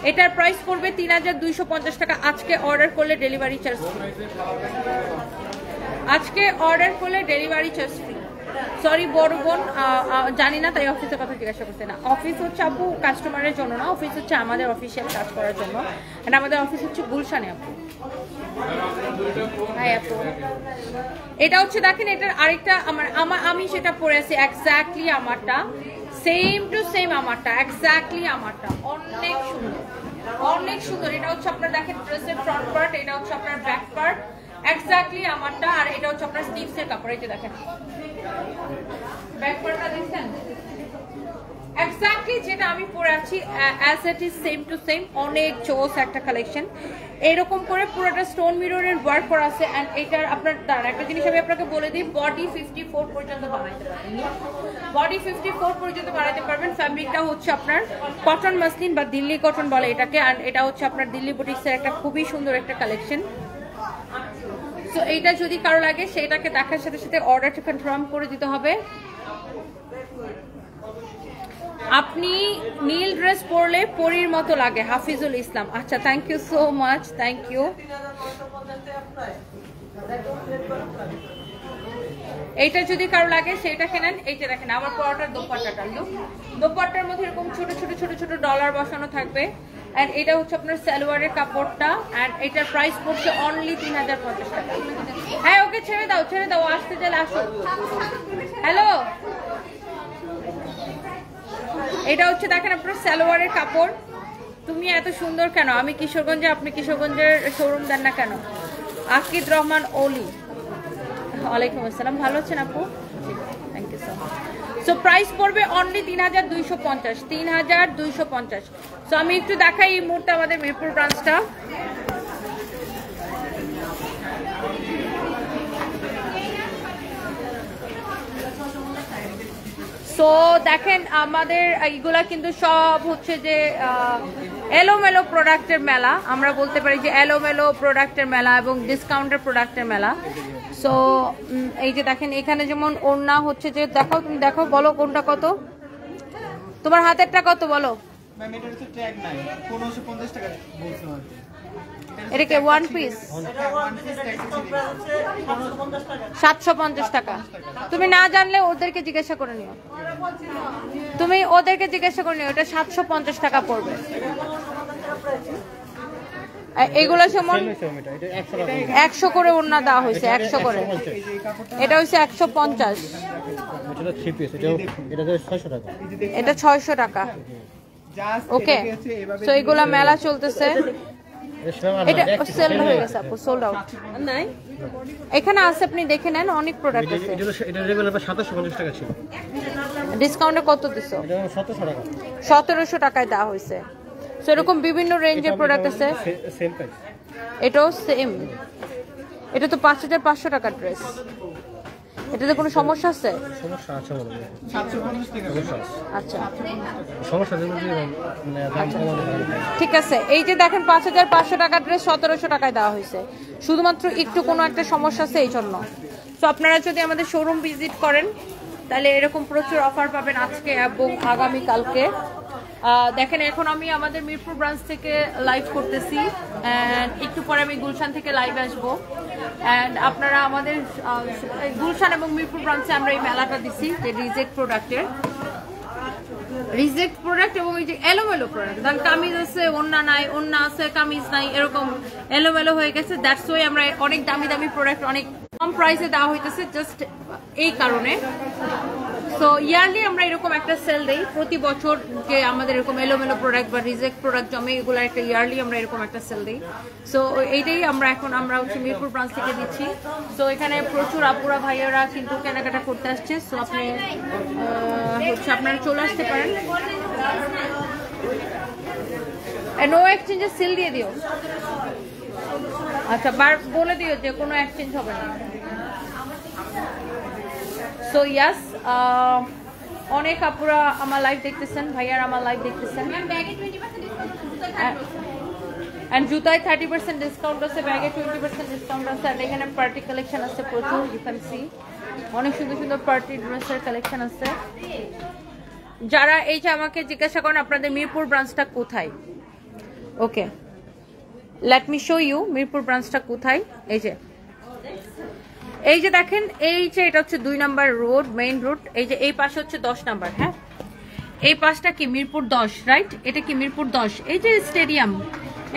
এটার প্রাইস পড়বে 3250 টাকা। আজকে অর্ডার করলে ডেলিভারি চার্জ ফ্রি। আজকে অর্ডার করলে ডেলিভারি চার্জ ফ্রি। সরি বড় বোন, জানি না তাই অফিসের কথা জিজ্ঞাসা করতে না। অফিস হচ্ছে আপু কাস্টমারের জন্য না, অফিস হচ্ছে আমাদের অফিসিয়াল কাজ করার জন্য। আর আমাদের অফিস হচ্ছে গুলশানে আপু। হ্যাঁ আপু, এটা হচ্ছে দেখেন এটার আরেকটা আমি সেটা পরে আছি এক্স্যাক্টলি আমারটা, সেম টু সেম আমারটা, এক্স্যাক্টলি আমারটা। অনেক সুন্দর, অনেক সুন্দর। এটা হচ্ছে আপনার দেখেন ড্রেসের ফ্রন্ট পার্ট, এটা হচ্ছে আপনার ব্যাক পার্ট, এক্স্যাক্টলি আমারটা। আর এটা হচ্ছে আপনার স্লিভসের কাপড়। এই যে দেখেন ব্যাক পার্টটা দেখছেন, এক্স্যাক্টলি যেটা আমি পরে আছি as it is, same to same. অনেক জোস একটা কালেকশন। এরকম করে পুরোটা স্টোন মিররের ওয়ার্ক করা আছে। এন্ড এটার আপনার দাঁড়ান একটা জিনিস আমি আপনাকে বলে দিই, বডি 54 পর্যন্ত বানাইতে পারবেন। বডি 54 পর্যন্ত বানাইতে পারবেন। ফ্যাব্রিকটা হচ্ছে আপনার কটন মাসলিন বা দিল্লি কটন বলে এটাকে। আর এটা হচ্ছে আপনার দিল্লি বুটিক্সের একটা খুবই সুন্দর একটা কালেকশন। সো এইটা যদি কারো লাগে সেটাকে দেখার সাথে সাথে অর্ডারটা কনফার্ম করে দিতে হবে। আপনি নীল ড্রেস পরলে পরীর মতো লাগে, হাফিজুল ইসলাম। আচ্ছা, thank you so much, thank you. এইটা যদি কারো লাগে সেটা কেনেন। এইটা দেখেন আমার পরাটার দোপাট্টাটা, লুক। দোপাট্টার মধ্যে এরকম ছোট ছোট ছোট ছোট ডলার বসানো থাকবে। এন্ড এটা হচ্ছে আপনার সালোয়ারের কাপড়টা। এন্ড এটার প্রাইস পড়ছে অনলি 3050 টাকা। হ্যাঁ ওকে ছেড়ে দাও, ছেড়ে দাও, আসতে চাইলে আসো। হ্যালো, এটা হচ্ছে দেখেন আপনার সালোয়ারের কাপড়। তুমি এত সুন্দর কেন? আমি কিশোরগঞ্জে, আপনি কিশোরগঞ্জের শোরুম দেন না কেন? আকিদ রহমান ওলি, ওয়ালাইকুম আসসালাম। ভালো আছেন আপু? Thank you so much. So price পড়বে অনলি 3250। 3250। সো আমি একটু দেখাই এই মুহূর্তে আমাদের মিরপুর ব্রাঞ্চটা। সো দেখেন আমাদের এইগুলা কিন্তু সব হচ্ছে যে এলোমেলো প্রোডাক্টের মেলা, আমরা বলতে পারি যে এলোমেলো প্রোডাক্টের মেলা এবং ডিসকাউন্টের প্রোডাক্টের মেলা। সো এই যে দেখেন এখানে যেমন ওড়না হচ্ছে যে, দেখো তুমি দেখো, বলো কোনটা কত, তোমার হাতেরটা কত বলো।
ম্যাম এটা হচ্ছে ট্যাগ নাই 1550 টাকা বলছো আর কি।
এটা কি ওয়ান পিস? 750 টাকা। তুমি না জানলে ওদেরকে জিজ্ঞাসা করে নিও, তুমি ওদেরকে জিজ্ঞাসা করে নিও, এটা 750 টাকা পড়বে। এগুলো যেমন 100 করে ওড়না দেওয়া হয়েছে, 100 করে, এটা হচ্ছে 150, এটা 600 টাকা। ওকে, তো এগুলা মেলা চলতেছে, এটা সেল হয়ে গেছে আপু, সোল্ড আউট নাই, এখানে আছে আপনি দেখে নেন, অনেক প্রোডাক্ট আছে।
এটা রেগুলার 2750 টাকা ছিল,
ডিসকাউন্টে কত দিছো?
এটা 1700 টাকা,
1700 টাকায় দেওয়া হয়েছে। সো এরকম বিভিন্ন রেঞ্জের প্রোডাক্ট আছে,
সেম প্রাইস,
এটাও সেম। এটা তো 5500 টাকার ড্রেস, এটাতে কোনো সমস্যা আছে?
সমস্যা আছে বলে
750 টাকা।
আচ্ছা
সমস্যা যেন দাম কমানো যায়।
ঠিক আছে, এই যে দেখেন 5500 টাকার ড্রেস 1700 টাকায় দেওয়া হয়েছে, শুধুমাত্র একটু কোনো একটা সমস্যা আছে এই জন্য। তো আপনারা যদি আমাদের শোরুম ভিজিট করেন তাহলে এরকম প্রচুর অফার পাবেন আজকে এবং আগামী কালকে। দেখেন এখন আমি আমাদের মিরপুর ব্রাঞ্চ থেকে লাইভ করতেছি, অ্যান্ড একটু পরে আমি গুলশান থেকে লাইভ আসবো। অ্যান্ড আপনারা আমাদের গুলশান এবং মিরপুর ব্রাঞ্চে আমরা এই মেলাটা দিছি যে রিজেক্ট প্রোডাক্ট এবং এই যে এলোমেলো প্রোডাক্ট, কারণ কামিজ আছে ওন্না নাই, ওন্না আছে কামিজ নাই, এরকম এলোমেলো হয়ে গেছে। দ্যাটস ওয়াই আমরা অনেক দামি দামি প্রোডাক্ট অনেক কম প্রাইসে দেওয়া হইতেছে, জাস্ট এই কারণে। সো ইয়ারলি আমরা এরকম একটা সেল দেই, প্রতি বছর যে আমাদের এরকম এলোমেলো প্রোডাক্ট বা রিজেক্ট প্রোডাক্ট জমে, এগুলো একটা ইয়ারলি আমরা এরকম একটা সেল দিই। সো এইটাই আমরা হচ্ছে মিরপুর ব্রাঞ্চ থেকে দিচ্ছি। সো এখানে প্রচুর আপুরা ভাইয়ারা কিন্তু কেনাকাটা করতে আসছে। সো আপনি হচ্ছে আপনারা চলে আসতে পারেন। নো এক্সচেঞ্জের সিল দিয়ে দিও, আচ্ছা বলে দিও যে কোনো এক্সচেঞ্জ হবে না। সো ইয়াস, অনেক আপুরা আমার লাইভ দেখতেছেন, ভাইয়ার আমার লাইভ দেখতেছেন। এন্ড জুতায় 30% ডিসকাউন্ট আছে, ব্যাগে 20% ডিসকাউন্ট আছে, আর এখানে পার্টি কালেকশন আছে প্রচুর, ইউ ক্যান সি অনেক সুন্দর সুন্দর পার্টি ড্রেসের কালেকশন আছে। যারা এই যে আমাকে জিজ্ঞাসা করেন আপনাদের মিরপুর ব্রাঞ্চটা কোথায়, okay let me show you Mirpur ব্রাঞ্চটা কোথায়। এই যে দেখেন, এই যে এটা হচ্ছে 2 নাম্বার রোড, মেইন রোড। এই যে এই পাশে হচ্ছে 10 নাম্বার, হ্যাঁ এই পাশটা কি মিরপুর 10, রাইট? এটা কি মিরপুর 10? এই যে স্টেডিয়াম,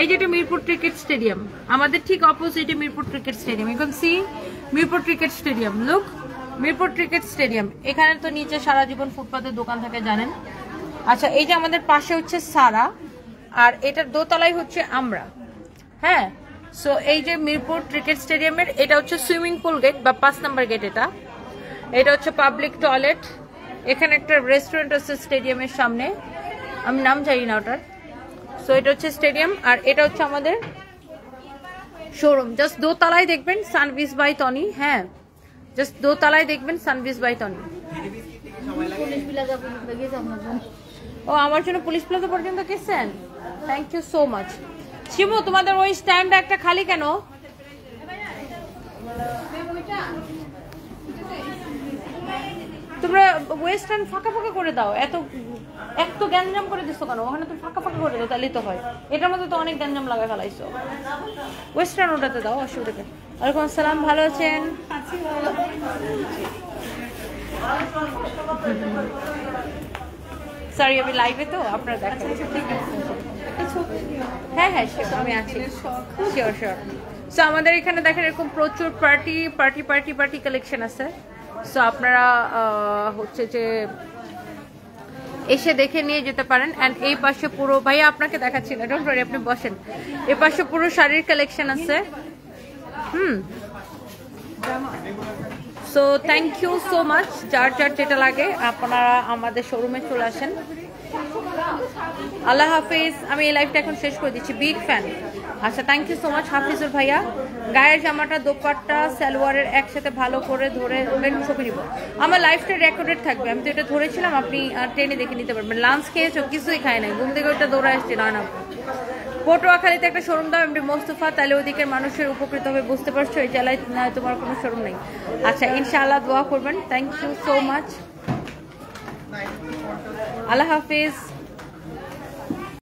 এই যে এটা মিরপুর ক্রিকেট স্টেডিয়াম, আমাদের ঠিক অপোজিটে Mirpur cricket stadium. You can see Mirpur cricket stadium, look Mirpur cricket stadium. এখানে তো নিচে সারা জীবন ফুটপাতের দোকান থাকে জানেন। আচ্ছা, এই যে আমাদের পাশে হচ্ছে সারা, আর এটার দোতলায় হচ্ছে আমরা, হ্যাঁ। সো এই যে মিরপুর ক্রিকেট স্টেডিয়ামের এটা হচ্ছে সুইমিং পুল গেট বা 5 নাম্বার গেট, এটা হচ্ছে পাবলিক টয়লেট। এখানে একটা রেস্টুরেন্ট আছে স্টেডিয়ামের সামনে, আমি নাম জানি না ওটার। সো এটা হচ্ছে স্টেডিয়াম, আর এটা হচ্ছে আমাদের শোরুম। জাস্ট দোতলায় দেখবেন সানভিস বাই টনি, হ্যাঁ জাস্ট দোতলায় দেখবেন সানভিস বাই টনি। ও আমার জন্য পুলিশ প্লাজা পর্যন্ত গেছেন, thank you so much. Shibu তোমাদের ওই স্ট্যান্ড একটা খালি কেন? তোমরা ওয়েস্টার্ন ফাঁকা ফাঁকা করে দাও, এত গ্যাঞ্জাম করে দিছো কেন? ওখানে তুমি ফাঁকা ফাঁকা করে দাও, তাহলেই তো হয়। এটার মধ্যে তো অনেক গ্যাঞ্জাম লাগা ফেলাইছো, ওয়েস্টার্ন ওটাতে দাও, অসুবিধা নেই। ওয়ালাইকুম আসসালাম, ভালো আছেন? সরি আমি লাইভে তো আপনার দেখা, হ্যাঁ হ্যাঁ আমি আছি, শিওর শিওর। সো আমাদের এখানে দেখেন এরকম প্রচুর পার্টি কালেকশন আছে। সো আপনারা হচ্ছে যে এসে দেখে নিয়ে যেতে পারেন। অ্যান্ড এই পাশে পুরো, ভাইয়া আপনাকে দেখাচ্ছি না, ডোন্ট ওয়ারি আপনি বসেন। এই পাশে পুরো শাড়ির কালেকশন আছে। So thank you so much. যার যেটা লাগে আপনারা আমাদের শোরুমে চলে আসেন। আল্লাহ হাফিজ। আমি এই লাইভটা এখন শেষ করে দিচ্ছি। Big fan. আচ্ছা, thank you so much Hafizur ভাইয়া। গায়ের জামাটা দোপাট্টা সালোয়ারের একসাথে ভালো করে ধরে ছবি নিব। আমার লাইফটা রেকর্ডেড থাকবে। আমি তো এটা ধরেছিলাম, আপনি ট্রেনে দেখে নিতে পারবেন। লাঞ্চ খেয়েছো? কিছুই খাই নাই, ঘুম থেকে ওইটা দৌড়ে আসছে। না না, পটুয়াখালীতে একটা শোরুম দাও এমডি মোস্তফা, তাহলে ওইদিকের মানুষের উপকৃত হবে। বুঝতে পারছো? এই জেলায় তোমার কোনো শোরুম নেই। আচ্ছা, ইনশাআল্লাহ দোয়া করবেন। Thank you so much. আল্লাহ হাফিজ।